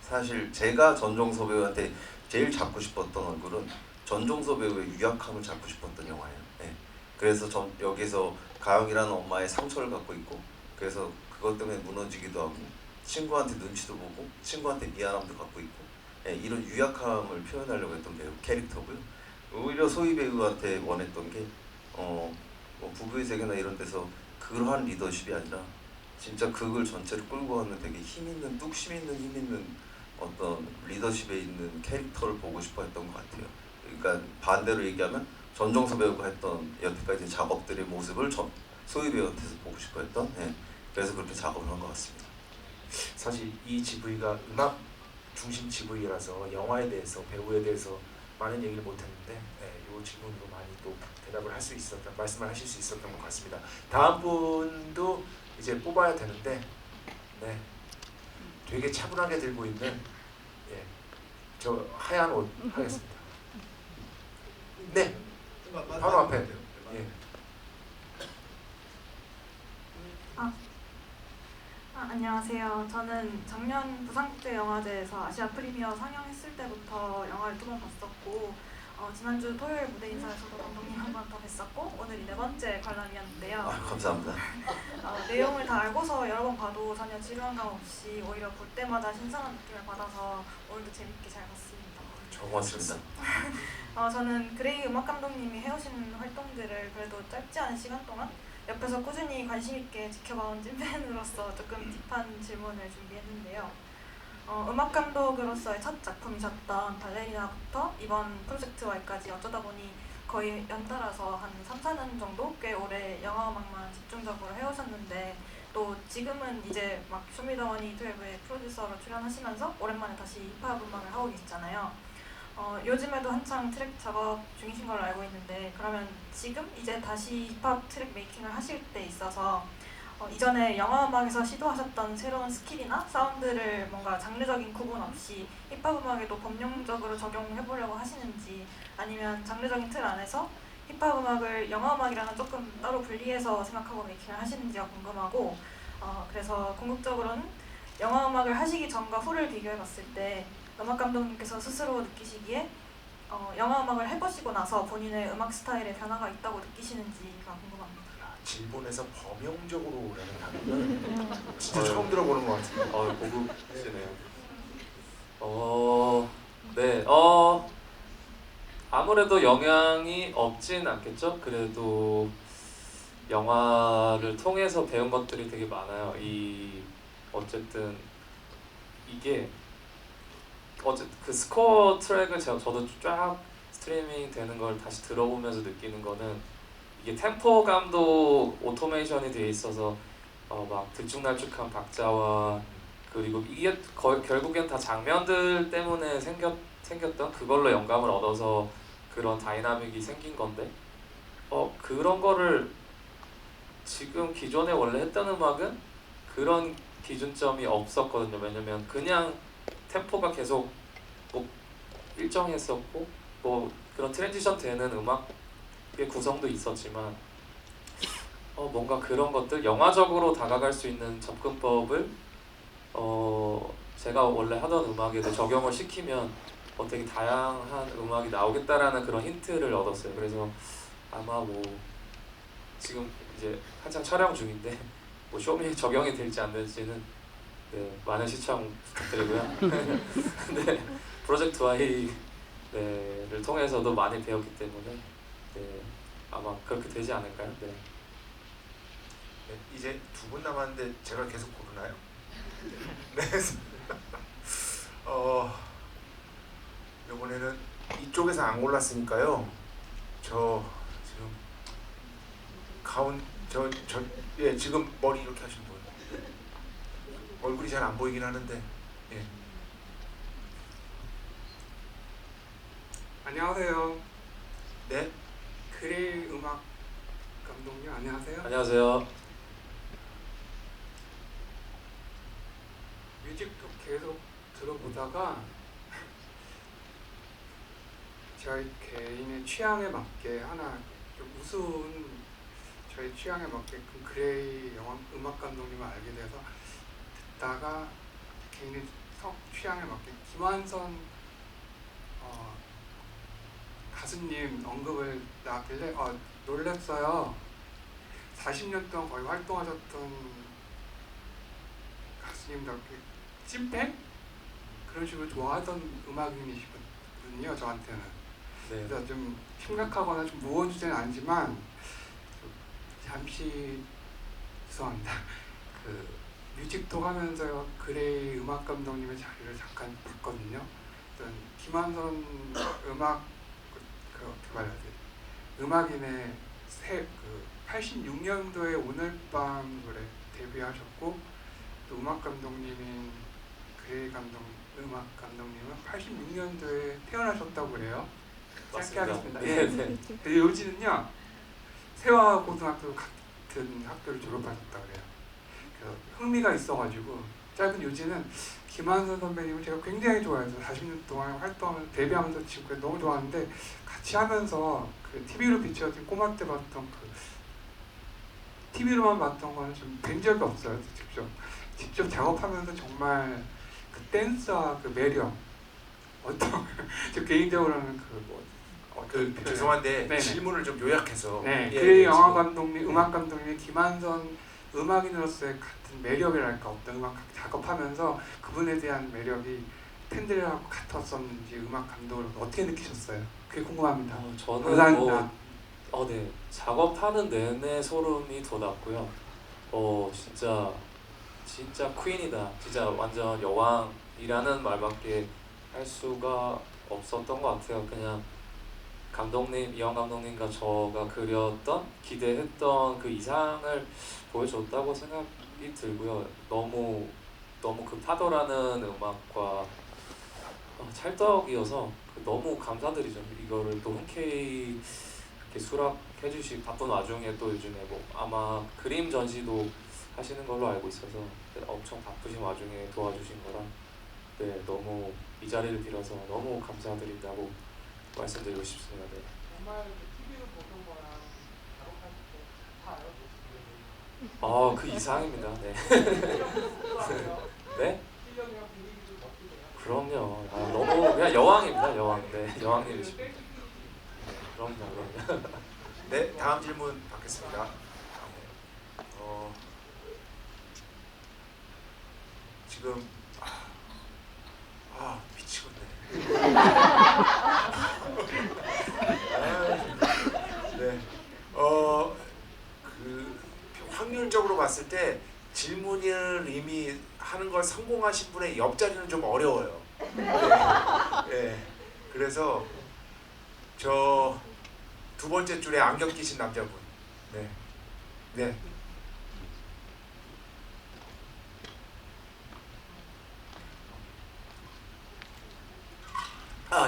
사실 제가 전종서 배우한테 제일 잡고 싶었던 얼굴은 전종서 배우의 유약함을 잡고 싶었던 영화예요. 그래서 여기서 가영이라는 엄마의 상처를 갖고 있고 그래서 그것 때문에 무너지기도 하고 친구한테 눈치도 보고 친구한테 미안함도 갖고 있고 이런 유약함을 표현하려고 했던 배우 캐릭터고요. 오히려 소희 배우한테 원했던 게 뭐 부부의 세계나 이런 데서 그러한 리더십이 아니라 진짜 그걸 전체를 끌고 가는 되게 힘 있는 뚝심 있는 힘 있는 어떤 리더십에 있는 캐릭터를 보고 싶어 했던 것 같아요. 그러니까 반대로 얘기하면 전종서 배우가 했던 여태까지 작업들의 모습을 소희 배우한테서 보고 싶어 했던 그래서 그렇게 작업을 한 것 같습니다. 사실 이 GV가 음악 중심 GV라서 영화에 대해서 배우에 대해서 많은 얘기를 못했는데 이 질문으로 많이 또 대답을 할 수 있었던 말씀을 하실 수 있었던 것 같습니다. 다음 분도 이제 뽑아야 되는데 되게 차분하게 들고 있는 저 하얀 옷 하겠습니다. 네, 바로 앞에. 안녕하세요. 저는 작년 부산국제영화제에서 아시아 프리미어 상영했을 때부터 영화를 2번 봤었고 지난주 토요일 무대 인사에서도 감독님 한 번 더 뵀었고 오늘이 4번째 관람이었는데요. 감사합니다. 내용을 다 알고서 여러 번 봐도 전혀 지루한 감 없이 오히려 볼 때마다 신선한 느낌을 받아서 오늘도 재밌게 잘 봤습니다. 고맙습니다. 저는 그레이 음악 감독님이 해오신 활동들을 그래도 짧지 않은 시간 동안 옆에서 꾸준히 관심 있게 지켜봐온 찐팬으로서 조금 딥한 질문을 준비했는데요. 음악 감독으로서의 첫 작품이셨던 발레리나부터 이번 프로젝트 Y까지 어쩌다 보니 거의 연달아서 한 3-4년 정도 꽤 오래 영화음악만 집중적으로 해오셨는데 또 지금은 이제 막 쇼미더머니 12의 프로듀서로 출연하시면서 오랜만에 다시 힙합 음악을 하고 계시잖아요. 요즘에도 한창 트랙 작업 중이신 걸로 알고 있는데 그러면 지금 이제 다시 힙합 트랙 메이킹을 하실 때 있어서 이전에 영화 음악에서 시도하셨던 새로운 스킬이나 사운드를 뭔가 장르적인 구분 없이 힙합 음악에도 범용적으로 적용해보려고 하시는지, 아니면 장르적인 틀 안에서 힙합 음악을 영화 음악이랑은 조금 따로 분리해서 생각하고 메이킹을 하시는지가 궁금하고, 그래서 궁극적으로는 영화 음악을 하시기 전과 후를 비교해봤을 때 음악 감독님께서 스스로 느끼시기에 영화 음악을 해보시고 나서 본인의 음악 스타일에 변화가 있다고 느끼시는지가 궁금합니다. 질본에서 범용적으로라는 단어는 진짜 처음 들어보는 것 같은데. 고급지네요. 네, 아무래도 영향이 없진 않겠죠. 그래도 영화를 통해서 배운 것들이 되게 많아요. 어쨌든 이게 그 스코어 트랙을 저도 쫙 스트리밍 되는 걸 다시 들어보면서 느끼는 거는, 이게 템포감도 오토메이션이 돼 있어서 막 들쭉날쭉한 박자와, 그리고 이게 결국엔 다 장면들 때문에 생겼던 그걸로 영감을 얻어서 그런 다이나믹이 생긴 건데, 그런 거를 지금 기존에 원래 했던 음악은 그런 기준점이 없었거든요. 왜냐면 그냥 템포가 계속 뭐 일정했었고, 뭐 그런 트랜지션 되는 음악의 구성도 있었지만, 뭔가 그런 것들, 영화적으로 다가갈 수 있는 접근법을 제가 원래 하던 음악에도 적용을 시키면 되게 다양한 음악이 나오겠다라는 그런 힌트를 얻었어요. 그래서 아마 뭐 지금 이제 한창 촬영 중인데 뭐 쇼미에 적용이 될지 안 될지는 많은 시청 부탁드리고요. 근데 프로젝트 Y를 통해서도 많이 배웠기 때문에 아마 그렇게 되지 않을까요? 네. 네, 이제 두 분 남았는데 제가 계속 고르나요? 네. 이번에는 이쪽에서 안 골랐으니까요. 저 지금 지금 머리 이렇게 하신 분. 얼굴이 잘 안 보이긴 하는데. 예. 안녕하세요. 네. 그레이 음악 감독님 안녕하세요. 안녕하세요. 뮤직도 계속 들어보다가 저희 개인의 취향에 맞게 하나 좀 우스운 저희 취향에 맞게끔 그레이 음악 감독님을 알게 돼서 듣다가 개인의 취향에 맞게 김완선 가수님 언급을 나왔길래 놀랐어요. 40년 동안 거의 활동하셨던 가수님답게 찐팬? 그런 식으로 좋아하던 음악인이시거든요, 저한테는. 네. 그래서 좀 심각하거나 좀 무거운 주제는 아니지만 잠시 죄송합니다. 그 뮤직톡 하면서 그레이 음악 감독님의 자리를 잠깐 봤거든요. 김한선 어떻게 말해야 돼? 음악인의 86년도에 오늘 밤 노래 데뷔하셨고, 또 음악 감독님인 그레이 음악 감독님은 86년도에 태어나셨다고 그래요. 짧게 하겠습니다. 네. 근데 요지는요, 세화고등학교 같은 학교를 졸업하셨다 그래요. 그래서 흥미가 있어가지고 짧은 요지는 김한선 선배님을 제가 굉장히 좋아해서 40년 동안 활동하면서 데뷔하면서 지금까지 너무 좋아하는데, 같이 하면서 그 TV로 비춰진 꼬마 때 봤던 그 TV로만 봤던 거는 좀 뵌 적이 없어요. 직접 작업하면서 정말 그 댄스와 그 매력, 저 개인적으로는 죄송한데 네네. 질문을 좀 요약해서. 네, 예, 그의 영화 지금. 감독님, 음악 감독님이 김한선 음악인으로서의 같은 매력이랄까, 어떤 음악 작업하면서 그분에 대한 매력이 팬들하고 같았었는지, 음악 감독을 어떻게 느끼셨어요? 그게 궁금합니다. 저는 감사합니다. 네, 작업하는 내내 소름이 돋았고요. 진짜 퀸이다. 진짜 완전 여왕이라는 말밖에 할 수가 없었던 것 같아요. 그냥 이영 감독님과 저가 그렸던, 기대했던 그 이상을 보여줬다고 생각이 들고요. 너무 그 파도라는 음악과 찰떡이어서 너무 감사드리죠. 이거를 또 흔쾌히 이렇게 수락해주시 바쁜 와중에 또 요즘에 뭐 아마 그림 전시도 하시는 걸로 알고 있어서 엄청 바쁘신 와중에 도와주신 거라 네, 너무 이 자리를 빌어서 너무 감사드린다고 말씀드리고 싶습니다. 네. 정말 TV로 보던 거랑 작업하실 때다 알아보시는 아, 그 이상입니다. 네. 거예요. 네? 실력이랑 분위기도 멋지세요. 그럼요. 아, 너무 그냥 여왕입니다. 여왕. 네, 여왕님이십니다. 네, 그럼요. 네, 다음 질문 받겠습니다. 네. 지금 미치겠네. 네, 그 확률적으로 봤을 때 질문을 이미 하는 걸 성공하신 분의 옆자리는 좀 어려워요. 네, 네. 그래서 저 두 번째 줄에 안경 끼신 남자분. 네, 네.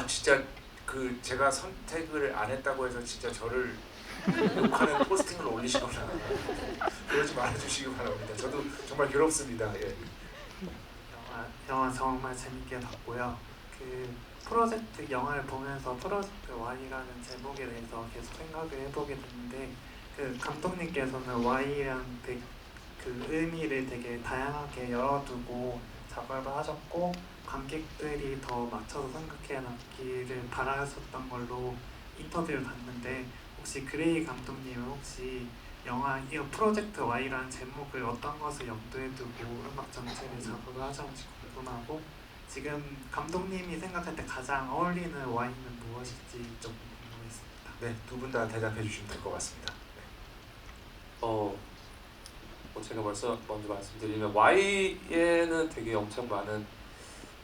진짜 그 제가 선택을 안 했다고 해서 진짜 저를 욕하는 포스팅을 올리시거나 그러지 말아주시기 바랍니다. 저도 정말 괴롭습니다. 예. 영화 정말 재밌게 봤고요. 그 프로젝트 영화를 보면서 프로젝트 Y라는 제목에 대해서 계속 생각을 해보게 됐는데 그 감독님께서는 Y라는 그 의미를 되게 다양하게 열어두고 작업을 하셨고 관객들이 더 맞춰서 생각해 놨기를 바라셨던 걸로 인터뷰를 봤는데 혹시 그레이 감독님은 혹시 영화 이 프로젝트 Y라는 제목을 어떤 것을 염두에 두고 음악 전체를 작업을 하셨는지 궁금하고 지금 감독님이 생각할 때 가장 어울리는 Y는 무엇일지 좀 궁금했습니다. 네, 두 분 다 대답해 주시면 될 것 같습니다. 네. 뭐 제가 먼저 말씀드리면 Y에는 되게 엄청 많은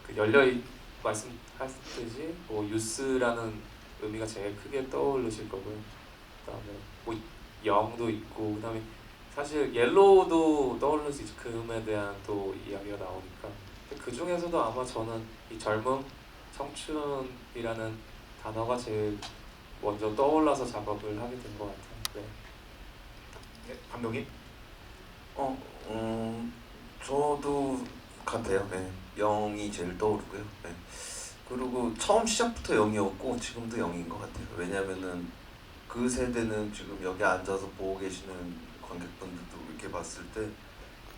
그 말씀하셨듯이 뭐 유스라는 의미가 제일 크게 떠오르실 거고요. 그다음에 뭐 영도 있고 그다음에 사실 옐로우도 떠오를 수 있죠. 그 음에 대한 또 이야기가 나오니까 그 중에서도 아마 저는 이 젊음, 청춘이라는 단어가 제일 먼저 떠올라서 작업을 하게 된 것 같아요. 네. 네, 감독님. 저도 같아요. 네. 0이 제일 떠오르고요. 네. 그리고 처음 시작부터 0이었고 지금도 0인 것 같아요. 왜냐면은 그 세대는 지금 여기 앉아서 보고 계시는 관객분들도 이렇게 봤을 때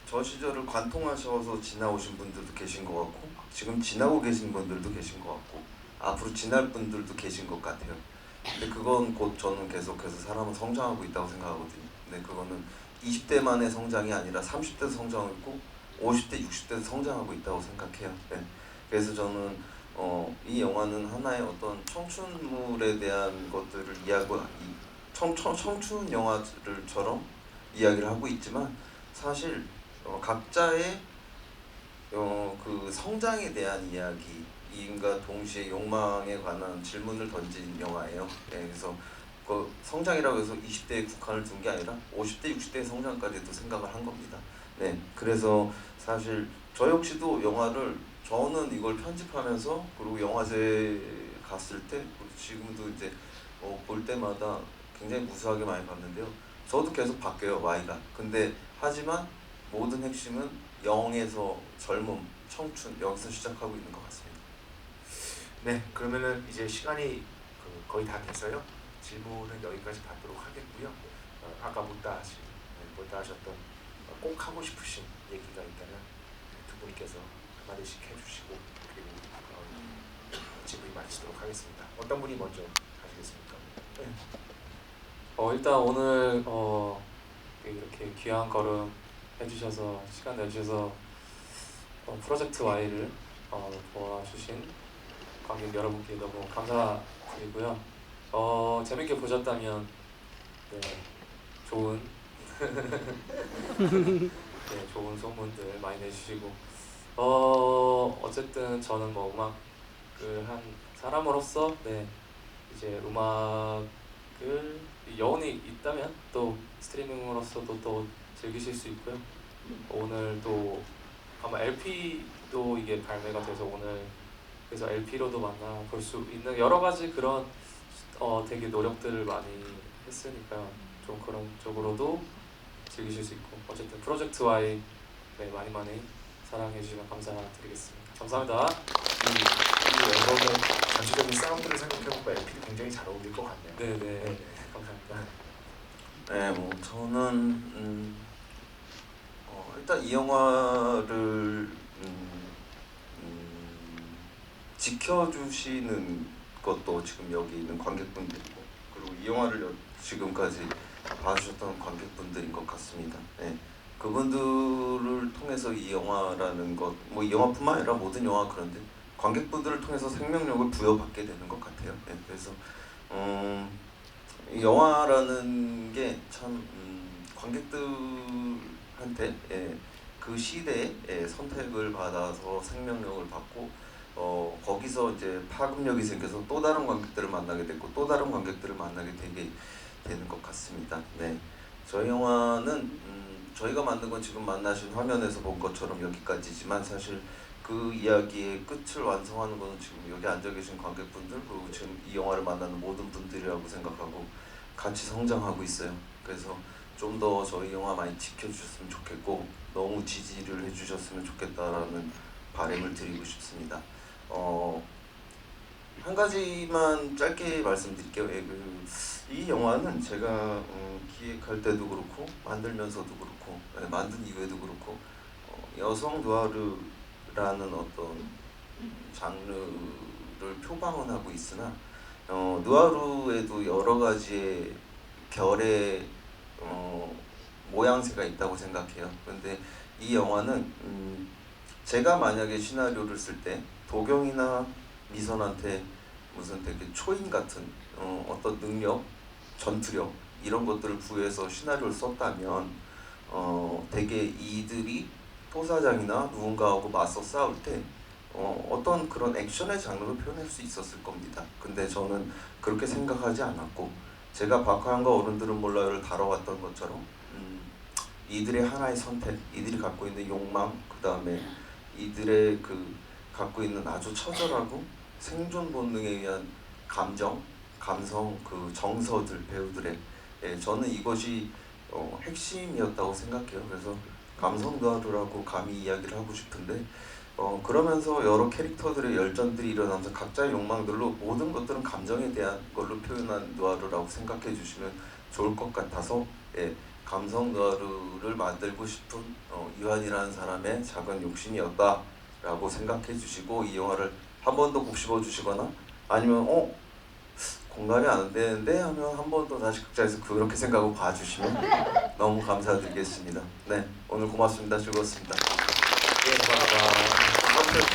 저 시절을 관통하셔서 지나오신 분들도 계신 것 같고 지금 지나고 계신 분들도 계신 것 같고 앞으로 지날 분들도 계신 것 같아요. 근데 그건 곧 저는 계속해서 사람은 성장하고 있다고 생각하거든요. 근데 그거는 20대만의 성장이 아니라 30대도 성장하고 50대, 60대도 성장하고 있다고 생각해요. 네. 그래서 저는 이 영화는 하나의 어떤 청춘물에 대한 것들을 청춘 영화들처럼 이야기를 하고 있지만 사실 각자의 그 성장에 대한 이야기인가 동시에 욕망에 관한 질문을 던진 영화예요. 네, 그래서 그 성장이라고 해서 20대에 국한을 둔 게 아니라 50대, 60대의 성장까지도 생각을 한 겁니다. 네, 그래서 사실 저 역시도 영화를 저는 이걸 편집하면서 그리고 영화제 갔을 때 지금도 이제 볼 때마다 굉장히 무수하게 많이 봤는데요. 저도 계속 바뀌어요, Y가. 근데 하지만 모든 핵심은 0에서 젊음, 청춘 여기서 시작하고 있는 것 같습니다. 네, 그러면은 이제 시간이 거의 다 돼서요. 질문은 여기까지 받도록 하겠고요. 아까 못다 하셨던 꼭 하고 싶으신 얘기가 있다면 두 분께서 한마디씩 해주시고 그리고 질문이 마치도록 하겠습니다. 어떤 분이 먼저 하시겠습니까? 네. 일단 오늘 이렇게 귀한 걸음 해주셔서 시간 내주셔서 프로젝트 Y를 도와주신 관객 여러분께 너무 감사드리고요. 재밌게 보셨다면 네, 좋은 네, 좋은 소문들 많이 내주시고 어쨌든 저는 뭐 음악을 한 사람으로서 네, 이제 음악을 여운이 있다면 또 스트리밍으로서도 또 즐기실 수 있고요. 오늘 또 아마 LP도 이게 발매가 돼서 오늘 그래서 LP로도 만나볼 수 있는 여러 가지 그런 되게 노력들을 많이 했으니까요. 좀 그런 쪽으로도 즐기실 수 있고 어쨌든 프로젝트 Y 네, 많이 사랑해 주시면 감사드리겠습니다. 감사합니다. 이 앨범의 전체적인 사운드를 생각해보면 LP도 굉장히 잘 어울릴 것 같네요. 네네 감사합니다. 네, 뭐 저는 일단 이 영화를 지켜주시는 것도 지금 여기 있는 관객분들이고 그리고 이 영화를 지금까지 봐주셨던 관객분들인 것 같습니다. 네. 그분들을 통해서 이 영화라는 것, 뭐 이 영화뿐만 아니라 모든 영화 그런데 관객분들을 통해서 생명력을 부여받게 되는 것 같아요. 네. 그래서 이 영화라는 게 참 관객들한테 그 시대에 선택을 받아서 생명력을 받고 거기서 이제 파급력이 생겨서 또 다른 관객들을 만나게 됐고 또 다른 관객들을 만나게 되게 되는 것 같습니다. 네, 저희 영화는 저희가 만든 건 지금 만나신 화면에서 본 것처럼 여기까지지만 사실 그 이야기의 끝을 완성하는 것은 지금 여기 앉아 계신 관객분들 그리고 지금 이 영화를 만나는 모든 분들이라고 생각하고 같이 성장하고 있어요. 그래서 좀 더 저희 영화 많이 지켜주셨으면 좋겠고 너무 지지를 해주셨으면 좋겠다라는 바람을 드리고 싶습니다. 한 가지만 짧게 말씀드릴게요. 이 영화는 제가 기획할 때도 그렇고 만들면서도 그렇고 만든 이후에도 그렇고 여성 누아르라는 어떤 장르를 표방은 하고 있으나 누아르에도 여러 가지의 결의 모양새가 있다고 생각해요. 그런데 이 영화는 제가 만약에 시나리오를 쓸 때 도경이나 미선한테 무슨 되게 초인 같은 어떤 능력, 전투력 이런 것들을 부여해서 시나리오를 썼다면 되게 이들이 토사장이나 누군가하고 맞서 싸울 때 어떤 그런 액션의 장르로 표현할 수 있었을 겁니다. 근데 저는 그렇게 생각하지 않았고 제가 박하영과 어른들은 몰라요를 다뤄왔던 것처럼 이들의 하나의 선택, 이들이 갖고 있는 욕망, 그 다음에 이들의 그 갖고 있는 아주 처절하고 생존 본능에 의한 감정, 감성, 그 정서들 배우들의 저는 이것이 핵심이었다고 생각해요. 그래서 감성 누아르라고 감히 이야기를 하고 싶은데 그러면서 여러 캐릭터들의 열전들이 일어나면서 각자의 욕망들로 모든 것들은 감정에 대한 걸로 표현한 누아르라고 생각해 주시면 좋을 것 같아서 감성 누아르를 만들고 싶은 이완이라는 사람의 작은 욕심이었다라고 생각해 주시고 이 영화를 한 번 더 곱씹어 주시거나 아니면 공감이 안 되는데 하면 한 번 더 다시 극장에서 그렇게 생각하고 봐주시면 너무 감사드리겠습니다. 네, 오늘 고맙습니다. 즐거웠습니다. 네, 감사합니다.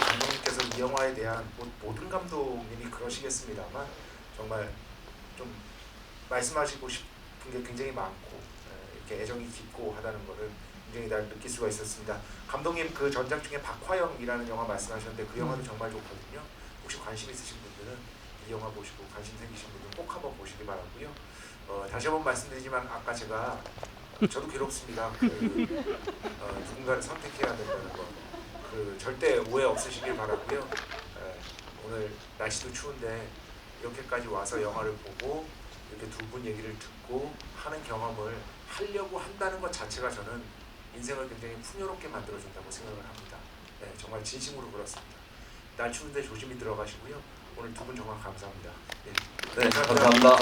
감독님께서 이 영화에 대한 모든 감독님이 그러시겠습니다만 정말 좀 말씀하시고 싶은 게 굉장히 많고 이렇게 애정이 깊고 하다는 거를 굉장히 다 느낄 수가 있었습니다. 감독님 그 전작 중에 박화영이라는 영화 말씀하셨는데 그 영화도 정말 좋거든요. 혹시 관심 있으신 분들은 이 영화 보시고 관심 생기신 분들은 꼭 한번 보시기 바라고요. 다시 한번 말씀드리지만 아까 제가 저도 괴롭습니다. 누군가를 선택해야 된다는 거. 절대 오해 없으시길 바라고요. 오늘 날씨도 추운데 이렇게까지 와서 영화를 보고 이렇게 두 분 얘기를 듣고 하는 경험을 하려고 한다는 것 자체가 저는 인생을 굉장히 풍요롭게 만들어준다고 생각을 합니다. 네, 정말 진심으로 그렇습니다. 날 추운데 조심히 들어가시고요. 오늘 두 분 정말 감사합니다. 네, 감사합니다.